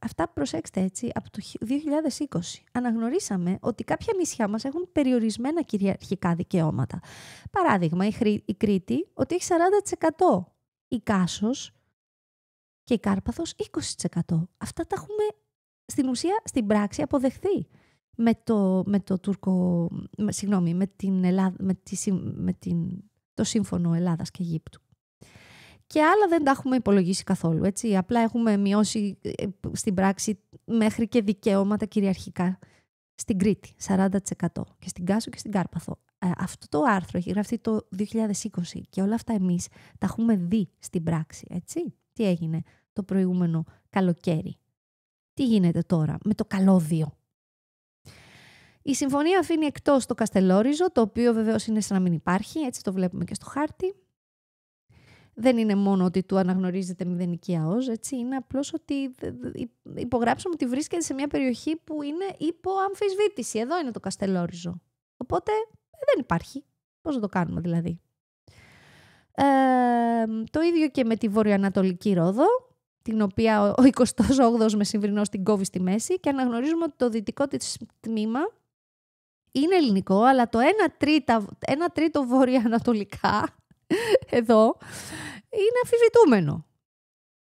αυτά προσέξτε έτσι, από το 2020, αναγνωρίσαμε ότι κάποια νησιά μας έχουν περιορισμένα κυριαρχικά δικαιώματα. Παράδειγμα, η Κρήτη ότι έχει 40%, η Κάσος και η Κάρπαθος 20%. Αυτά τα έχουμε στην ουσία, στην πράξη, αποδεχθεί το σύμφωνο Ελλάδας και Αιγύπτου. Και άλλα δεν τα έχουμε υπολογίσει καθόλου, έτσι. Απλά έχουμε μειώσει στην πράξη μέχρι και δικαιώματα κυριαρχικά στην Κρήτη, 40%, και στην Κάσο και στην Κάρπαθο. Αυτό το άρθρο έχει γραφτεί το 2020 και όλα αυτά εμείς τα έχουμε δει στην πράξη, έτσι. Τι έγινε το προηγούμενο καλοκαίρι. Τι γίνεται τώρα με το καλώδιο. Η συμφωνία αφήνει εκτός το Καστελόριζο, το οποίο βεβαίως είναι σαν να μην υπάρχει, έτσι το βλέπουμε και στο χάρτη. Δεν είναι μόνο ότι του αναγνωρίζεται μηδενική ΑΟΣ, έτσι, είναι απλώς ότι υπογράψαμε ότι βρίσκεται σε μια περιοχή που είναι υπό αμφισβήτηση. Εδώ είναι το Καστελόριζο. Οπότε δεν υπάρχει. Πώς θα το κάνουμε δηλαδή. Το ίδιο και με τη βορειοανατολική Ρόδο, την οποία ο 28ος μεσημβρινός την κόβει στη μέση, και αναγνωρίζουμε ότι το δυτικό της τμήμα είναι ελληνικό, αλλά το 1 τρίτο βορειοανατολικά εδώ είναι αμφισβητούμενο.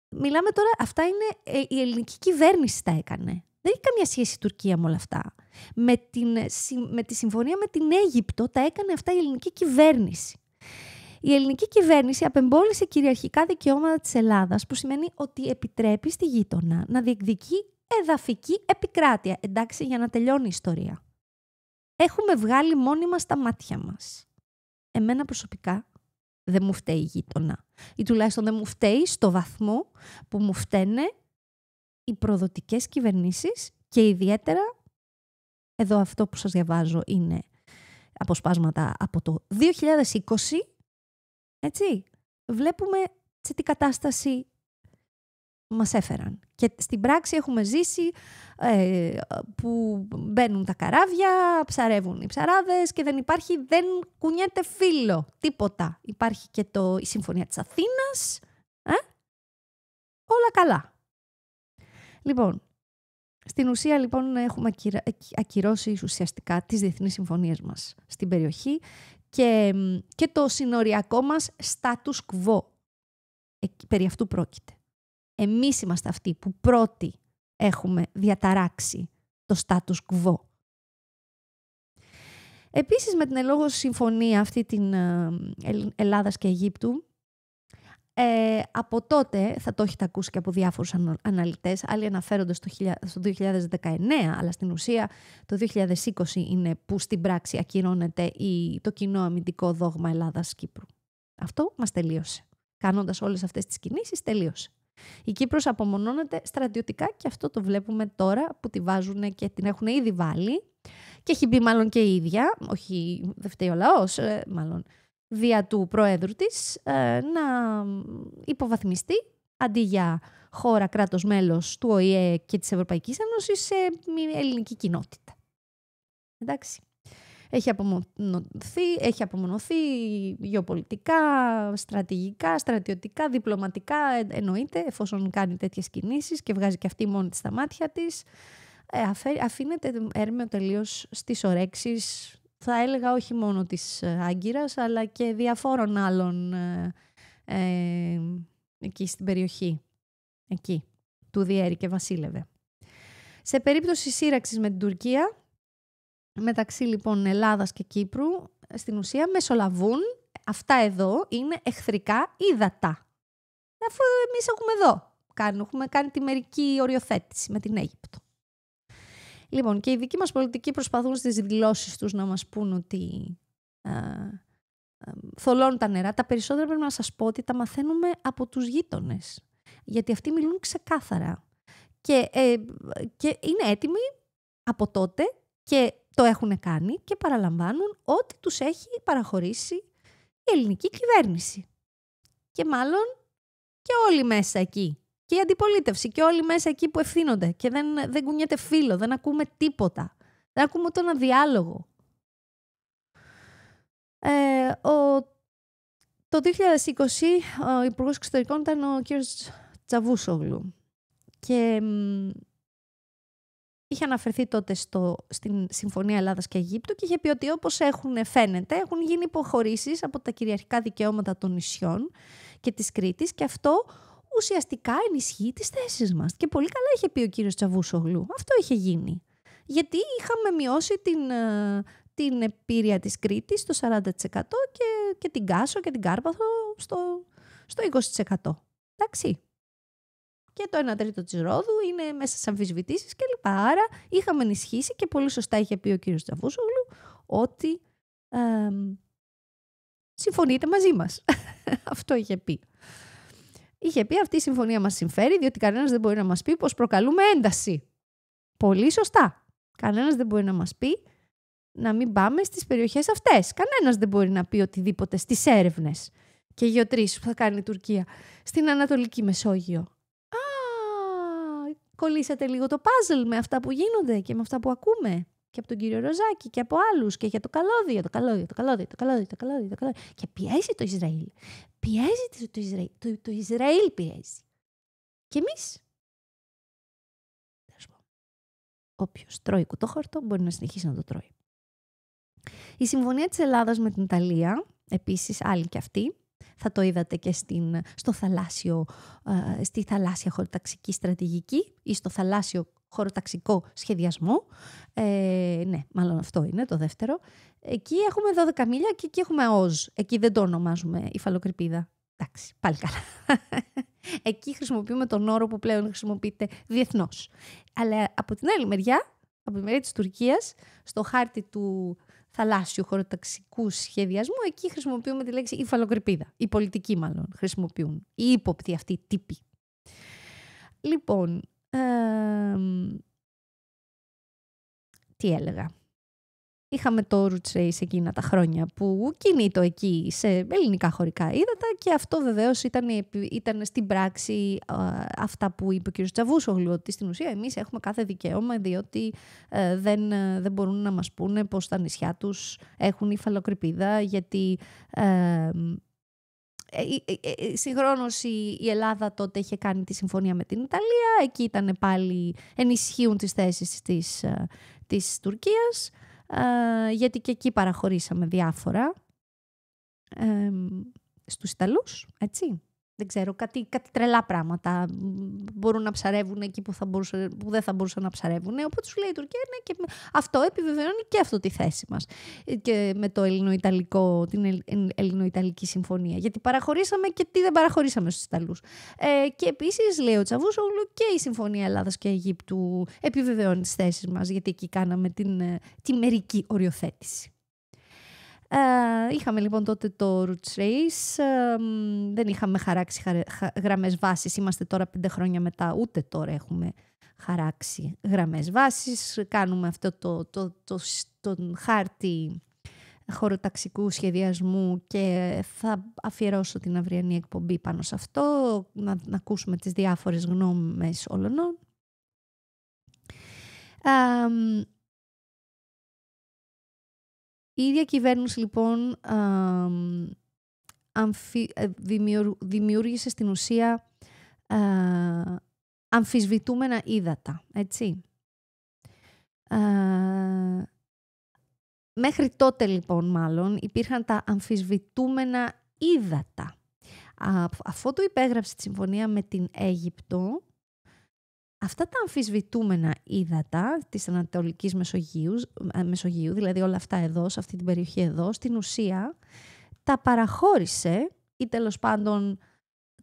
Μιλάμε τώρα, αυτά είναι η ελληνική κυβέρνηση τα έκανε. Δεν έχει καμία σχέση η Τουρκία με όλα αυτά. Με τη συμφωνία με την Αίγυπτο τα έκανε αυτά η ελληνική κυβέρνηση. Η ελληνική κυβέρνηση απεμπόλησε κυριαρχικά δικαιώματα της Ελλάδας, που σημαίνει ότι επιτρέπει στη γείτονα να διεκδικεί εδαφική επικράτεια. Εντάξει, για να τελειώνει η ιστορία. Έχουμε βγάλει μόνοι μας τα μάτια μας. Εμένα προσωπικά δεν μου φταίει η γείτονα. Ή τουλάχιστον δεν μου φταίει στο βαθμό που μου φταίνε οι προδοτικές κυβερνήσεις και ιδιαίτερα, εδώ αυτό που σας διαβάζω είναι αποσπάσματα από το 2020, έτσι, βλέπουμε σε τι κατάσταση μας έφεραν. Και στην πράξη έχουμε ζήσει που μπαίνουν τα καράβια, ψαρεύουν οι ψαράδες και δεν κουνιέται φύλλο, τίποτα. Υπάρχει και η Συμφωνία της Αθήνας, όλα καλά. Λοιπόν, στην ουσία λοιπόν έχουμε ακυρώσει ουσιαστικά τις διεθνείς συμφωνίες μας στην περιοχή και το συνοριακό μας status quo. Περί αυτού πρόκειται. Εμείς είμαστε αυτοί που πρώτοι έχουμε διαταράξει το status quo. Επίσης με την ελόγω συμφωνία αυτή την Ελλάδας και Αιγύπτου, από τότε, θα το έχετε ακούσει και από διάφορους αναλυτές, άλλοι αναφέρονται στο 2019, αλλά στην ουσία το 2020 είναι που στην πράξη ακυρώνεται το κοινό αμυντικό δόγμα Ελλάδας-Κύπρου. Αυτό μας τελείωσε. Κάνοντας όλες αυτές τις κινήσεις, τελείωσε. Η Κύπρος απομονώνεται στρατιωτικά και αυτό το βλέπουμε τώρα που τη βάζουν και την έχουν ήδη βάλει και έχει μπει μάλλον και η ίδια, όχι δεν φταίει ο λαός, μάλλον δια του Προέδρου της, να υποβαθμιστεί αντί για χώρα κράτος μέλος του ΟΗΕ και της Ευρωπαϊκής Ένωσης σε μια ελληνική κοινότητα. Εντάξει. Έχει απομονωθεί γεωπολιτικά, στρατηγικά, στρατιωτικά, διπλωματικά, εννοείται, εφόσον κάνει τέτοιες κινήσεις και βγάζει και αυτή μόνη της τα μάτια της, αφήνεται έρμεο τελείως στις ορέξεις, θα έλεγα όχι μόνο της Άγκυρας, αλλά και διαφόρων άλλων εκεί στην περιοχή, εκεί, του Διέρη και Βασίλευε. Σε περίπτωση σύραξης με την Τουρκία, μεταξύ λοιπόν Ελλάδας και Κύπρου, στην ουσία μεσολαβούν, αυτά εδώ είναι εχθρικά ύδατα. Αφού εμείς έχουμε εδώ, έχουμε κάνει τη μερική οριοθέτηση με την Αίγυπτο. Λοιπόν, και οι δικοί μας πολιτικοί προσπαθούν στις δηλώσεις τους να μας πούν ότι θολώνουν τα νερά. Τα περισσότερα πρέπει να σας πω ότι τα μαθαίνουμε από τους γείτονες. Γιατί αυτοί μιλούν ξεκάθαρα. Και είναι έτοιμοι από τότε και το έχουν κάνει και παραλαμβάνουν ότι τους έχει παραχωρήσει η ελληνική κυβέρνηση. Και μάλλον και όλοι μέσα εκεί. Και η αντιπολίτευση και όλοι μέσα εκεί που ευθύνονται και δεν κουνιέται φύλλο, δεν ακούμε τίποτα. Δεν ακούμε ούτε ένα διάλογο. Το 2020 ο Υπουργός Εξωτερικών ήταν ο κ. Τσαβούσογλου και είχε αναφερθεί τότε στην Συμφωνία Ελλάδας και Αιγύπτου και είχε πει ότι όπως φαίνεται έχουν γίνει υποχωρήσεις από τα κυριαρχικά δικαιώματα των νησιών και της Κρήτης και αυτό ουσιαστικά ενισχύει τις θέσεις μας. Και πολύ καλά είχε πει ο κύριος Τσαβούσογλου. Αυτό είχε γίνει. Γιατί είχαμε μειώσει την επίρρεια της Κρήτης στο 40% και την Κάσο και την Κάρπαθο στο 20%. Εντάξει. Και το 1/3 της Ρόδου είναι μέσα σε αμφισβητήσεις κλπ. Άρα είχαμε ενισχύσει και πολύ σωστά είχε πει ο κύριος Τσαβούσογλου ότι συμφωνείτε μαζί μας. Αυτό είχε πει. Είχε πει αυτή η συμφωνία μας συμφέρει διότι κανένας δεν μπορεί να μας πει πως προκαλούμε ένταση. Πολύ σωστά. Κανένας δεν μπορεί να μας πει να μην πάμε στις περιοχές αυτές. Κανένας δεν μπορεί να πει οτιδήποτε στις έρευνες και γεωτρήσεις που θα κάνει η Τουρκία στην Ανατολική Μεσόγειο. Κολλήσατε λίγο το πάζλ με αυτά που γίνονται και με αυτά που ακούμε και από τον κύριο Ροζάκη και από άλλους και για το καλώδιο, και πιέζει το Ισραήλ. Πιέζει το Ισραήλ. Το Ισραήλ πιέζει. Και εμείς. Όποιος τρώει κουτόχαρτο μπορεί να συνεχίσει να το τρώει. Η συμφωνία της Ελλάδας με την Ιταλία, επίσης άλλη και αυτή, θα το είδατε και στη θαλάσσια χωροταξική στρατηγική ή στο θαλάσσιο χωροταξικό σχεδιασμό. Ναι, μάλλον αυτό είναι το δεύτερο. Εκεί έχουμε 12 μίλια και εκεί έχουμε ΑΟΖ. Εκεί δεν το ονομάζουμε υφαλοκρηπίδα. Εντάξει, πάλι καλά. Εκεί χρησιμοποιούμε τον όρο που πλέον χρησιμοποιείται διεθνώς. Αλλά από την άλλη μεριά, από τη μεριά της Τουρκίας, στο χάρτη του θαλάσσιου χωροταξικού σχεδιασμού, εκεί χρησιμοποιούμε τη λέξη υφαλοκρηπίδα. Οι πολιτικοί μάλλον χρησιμοποιούν. Οι ύποπτοι αυτοί τύποι. Λοιπόν, τι έλεγα. Είχαμε το Roots Race εκείνα τα χρόνια που κινείτο εκεί σε ελληνικά χωρικά ύδατα και αυτό βεβαίως ήταν στην πράξη αυτά που είπε ο κ. Τσαβούσογλου, ότι στην ουσία εμείς έχουμε κάθε δικαίωμα διότι δεν μπορούν να μας πούνε πως τα νησιά τους έχουν υφαλοκρηπίδα, γιατί συγχρόνως η Ελλάδα τότε είχε κάνει τη συμφωνία με την Ιταλία, εκεί ήταν πάλι ενισχύουν τις θέσεις της Τουρκίας, γιατί και εκεί παραχωρήσαμε διάφορα στους Ιταλούς, έτσι. Δεν ξέρω, κάτι τρελά πράγματα μπορούν να ψαρεύουν εκεί που δεν θα μπορούσαν να ψαρεύουν. Οπότε σου λέει η Τουρκία, ναι, και αυτό επιβεβαιώνει και αυτό τη θέση μας. Και με το την Ελληνοϊταλική συμφωνία. Γιατί παραχωρήσαμε και τι δεν παραχωρήσαμε στους Ιταλούς. Και επίσης, λέει ο Τσαβούσογλου, και η Συμφωνία Ελλάδας και Αιγύπτου επιβεβαιώνει τις θέσεις μας, γιατί εκεί κάναμε τη μερική οριοθέτηση. Είχαμε λοιπόν τότε το Roots Race, δεν είχαμε χαράξει γραμμές βάσης, είμαστε τώρα 5 χρόνια μετά, ούτε τώρα έχουμε χαράξει γραμμές βάσης, κάνουμε αυτό τον χάρτη χωροταξικού σχεδιασμού και θα αφιερώσω την αυριανή εκπομπή πάνω σε αυτό, να ακούσουμε τις διάφορες γνώμες όλων. Η ίδια κυβέρνηση λοιπόν δημιούργησε στην ουσία αμφισβητούμενα ύδατα, έτσι. Μέχρι τότε λοιπόν μάλλον υπήρχαν τα αμφισβητούμενα ύδατα. Αφού το υπέγραψε τη συμφωνία με την Αίγυπτο, αυτά τα αμφισβητούμενα ύδατα της Ανατολικής Μεσογείου, δηλαδή όλα αυτά εδώ, σε αυτή την περιοχή εδώ, στην ουσία τα παραχώρησε ή τέλος πάντων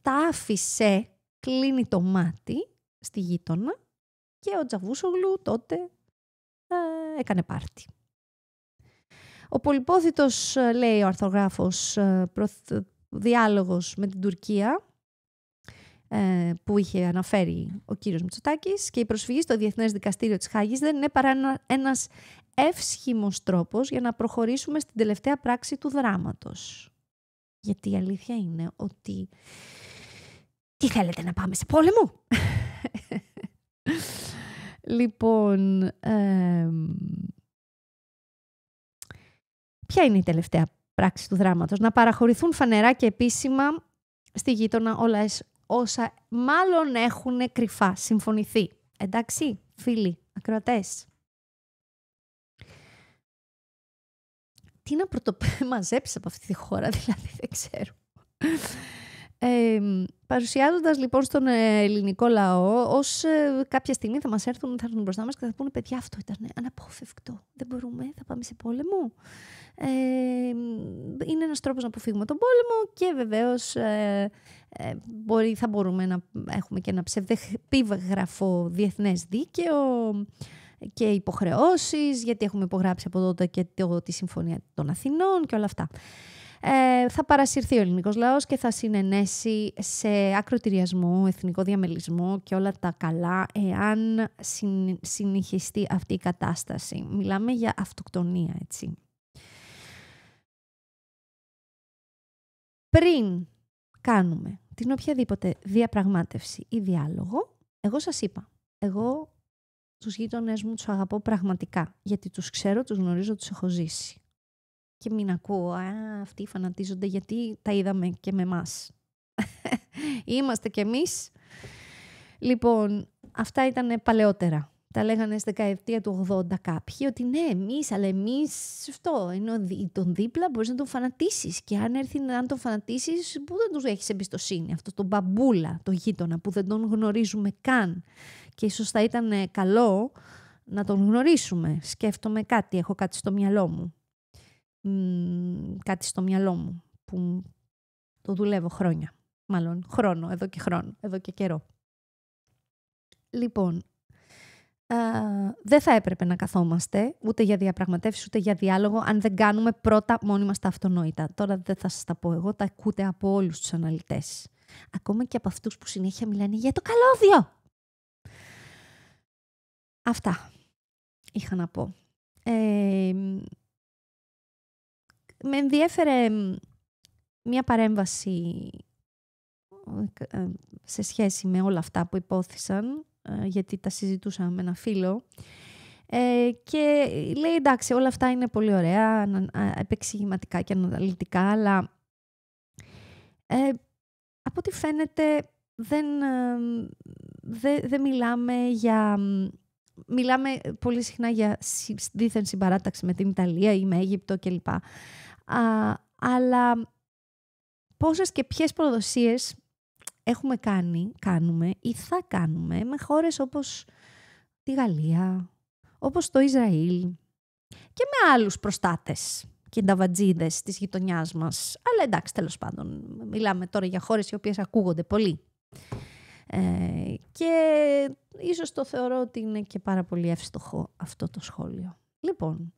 τα άφησε, κλείνει το μάτι στη γείτονα και ο Τσαβούσογλου τότε έκανε πάρτι. Ο πολυπόθητος, λέει ο αρθρογράφος, διάλογος με την Τουρκία που είχε αναφέρει ο κύριος Μητσοτάκης και η προσφυγή στο Διεθνές Δικαστήριο της Χάγης δεν είναι παρά ένας εύσχυμος τρόπος για να προχωρήσουμε στην τελευταία πράξη του δράματος. Γιατί η αλήθεια είναι ότι τι θέλετε, να πάμε σε πόλεμο? Λοιπόν, ποια είναι η τελευταία πράξη του δράματος? Να παραχωρηθούν φανερά και επίσημα στη γείτονα όλα όσα μάλλον έχουν κρυφά συμφωνηθεί. Εντάξει, φίλοι, ακροατές. Τι να πρωτομαζέψεις από αυτή τη χώρα, δηλαδή, δεν ξέρω. Παρουσιάζοντας λοιπόν στον ελληνικό λαό ως κάποια στιγμή θα έρθουν μπροστά μας και θα πούνε, παιδιά, αυτό ήταν αναπόφευκτο, δεν μπορούμε, θα πάμε σε πόλεμο. Είναι ένας τρόπος να αποφύγουμε τον πόλεμο και βεβαίως θα μπορούμε να έχουμε και ένα ψευδεπίγραφο διεθνές δίκαιο και υποχρεώσεις, γιατί έχουμε υπογράψει από τότε και τη Συμφωνία των Αθηνών και όλα αυτά. Θα παρασυρθεί ο ελληνικός λαός και θα συνενέσει σε ακροτηριασμό, εθνικό διαμελισμό και όλα τα καλά εάν συνεχιστεί αυτή η κατάσταση. Μιλάμε για αυτοκτονία, έτσι. Πριν κάνουμε την οποιαδήποτε διαπραγμάτευση ή διάλογο, εγώ σας είπα, εγώ τους γείτονές μου τους αγαπώ πραγματικά, γιατί τους ξέρω, τους γνωρίζω, τους έχω ζήσει. Και μην ακούω, αυτοί φανατίζονται γιατί τα είδαμε και με εμάς. Είμαστε κι εμείς. Λοιπόν, αυτά ήταν παλαιότερα Τα λέγανε στη δεκαετία του 80 κάποιοι, ότι ναι, αλλά εμείς αυτό, ενώ τον δίπλα μπορείς να τον φανατίσεις και αν έρθει να τον φανατίσεις, που δεν τους έχεις εμπιστοσύνη. Αυτό τον μπαμπούλα, το γείτονα που δεν τον γνωρίζουμε καν και ίσως θα ήταν καλό να τον γνωρίσουμε. Σκέφτομαι κάτι, έχω κάτι στο μυαλό μου. Κάτι στο μυαλό μου που το δουλεύω χρόνια. Μάλλον χρόνο, εδώ και καιρό. Λοιπόν, δεν θα έπρεπε να καθόμαστε ούτε για διαπραγματεύσεις ούτε για διάλογο αν δεν κάνουμε πρώτα μόνοι μας τα αυτονόητα. Τώρα δεν θα σας τα πω εγώ, τα ακούτε από όλους τους αναλυτές. Ακόμα και από αυτούς που συνέχεια μιλάνε για το καλώδιο. Αυτά είχα να πω. Με ενδιέφερε μια παρέμβαση σε σχέση με όλα αυτά που υπόθησαν, γιατί τα συζητούσα με ένα φίλο και λέει εντάξει όλα αυτά είναι πολύ ωραία, επεξηγηματικά και αναλυτικά, αλλά από ό,τι φαίνεται δεν μιλάμε για... Μιλάμε πολύ συχνά για δίθεν συμπαράταξη με την Ιταλία ή με Αίγυπτο κλπ. Αλλά πόσες και ποιες προδοσίες έχουμε κάνουμε ή θα κάνουμε με χώρες όπως τη Γαλλία, όπως το Ισραήλ και με άλλους προστάτες και νταβατζίδες της γειτονιάς μας. Αλλά εντάξει, τέλος πάντων, μιλάμε τώρα για χώρες οι οποίες ακούγονται πολύ. Και ίσως το θεωρώ ότι είναι και πάρα πολύ εύστοχο αυτό το σχόλιο. Λοιπόν,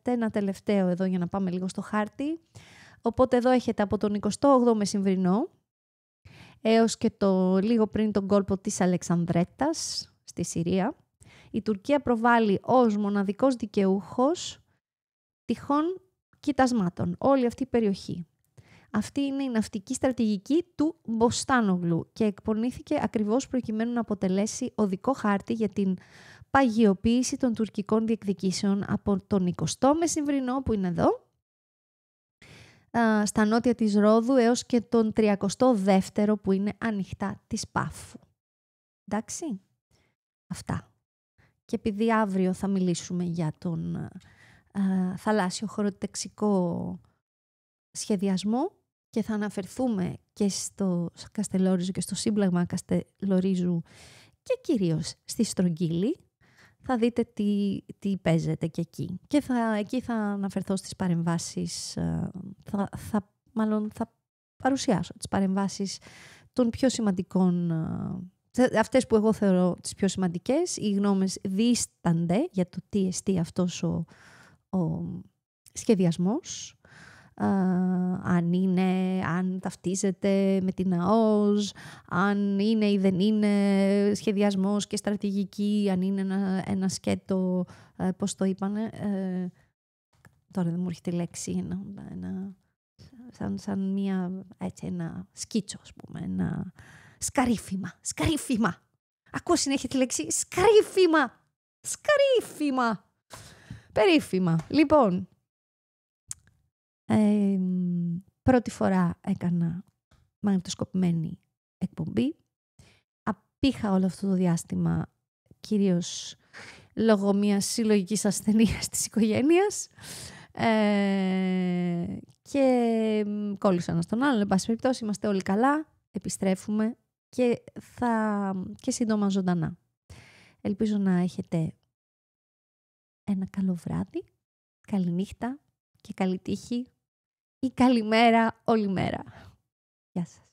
ένα τελευταίο εδώ για να πάμε λίγο στο χάρτη. Οπότε εδώ έχετε από τον 28ο Μεσημβρινό έως και το λίγο πριν τον κόλπο της Αλεξανδρέτας στη Συρία. Η Τουρκία προβάλλει ως μοναδικός δικαιούχος τυχών κοιτασμάτων όλη αυτή η περιοχή. Αυτή είναι η ναυτική στρατηγική του Μποστάνογλου και εκπονήθηκε ακριβώς προκειμένου να αποτελέσει οδικό χάρτη για την παγιοποίηση των τουρκικών διεκδικήσεων από τον 20ο Μεσημβρινό που είναι εδώ, στα νότια της Ρόδου έως και τον 32ο που είναι ανοιχτά της Πάφου. Εντάξει, αυτά. Και επειδή αύριο θα μιλήσουμε για τον θαλάσσιο χωροταξικό σχεδιασμό και θα αναφερθούμε και στο Καστελόριζο και στο σύμπλαγμα Καστελορίζου και κυρίως στη Στρογγύλη, θα δείτε τι παίζεται και εκεί. Και εκεί θα αναφερθώ στις παρεμβάσεις, θα παρουσιάσω τις παρεμβάσεις των πιο σημαντικών, αυτές που εγώ θεωρώ τις πιο σημαντικές. Οι γνώμες δίστανται για το τι εστί αυτός ο σχεδιασμός. Αν ταυτίζεται με την ΑΟΣ, αν είναι ή δεν είναι σχεδιασμός και στρατηγική, αν είναι ένα σκέτο, πώς το είπανε, τώρα δεν μου έρχεται η λέξη, σαν ένα σκίτσο, ας πούμε, ένα σκαρίφημα. Ακούω συνέχεια τη λέξη σκαρίφημα. Περίφημα. Λοιπόν, πρώτη φορά έκανα μαγνητοσκοπημένη εκπομπή. Απήχα όλο αυτό το διάστημα κυρίως λόγω μιας συλλογικής ασθενείας της οικογένειας και κόλλησα ένα στον άλλον. Εν πάση περιπτώσει, είμαστε όλοι καλά, επιστρέφουμε και σύντομα ζωντανά. Ελπίζω να έχετε ένα καλό βράδυ, καλή νύχτα και καλή τύχη ή καλημέρα όλη μέρα. Γεια σας.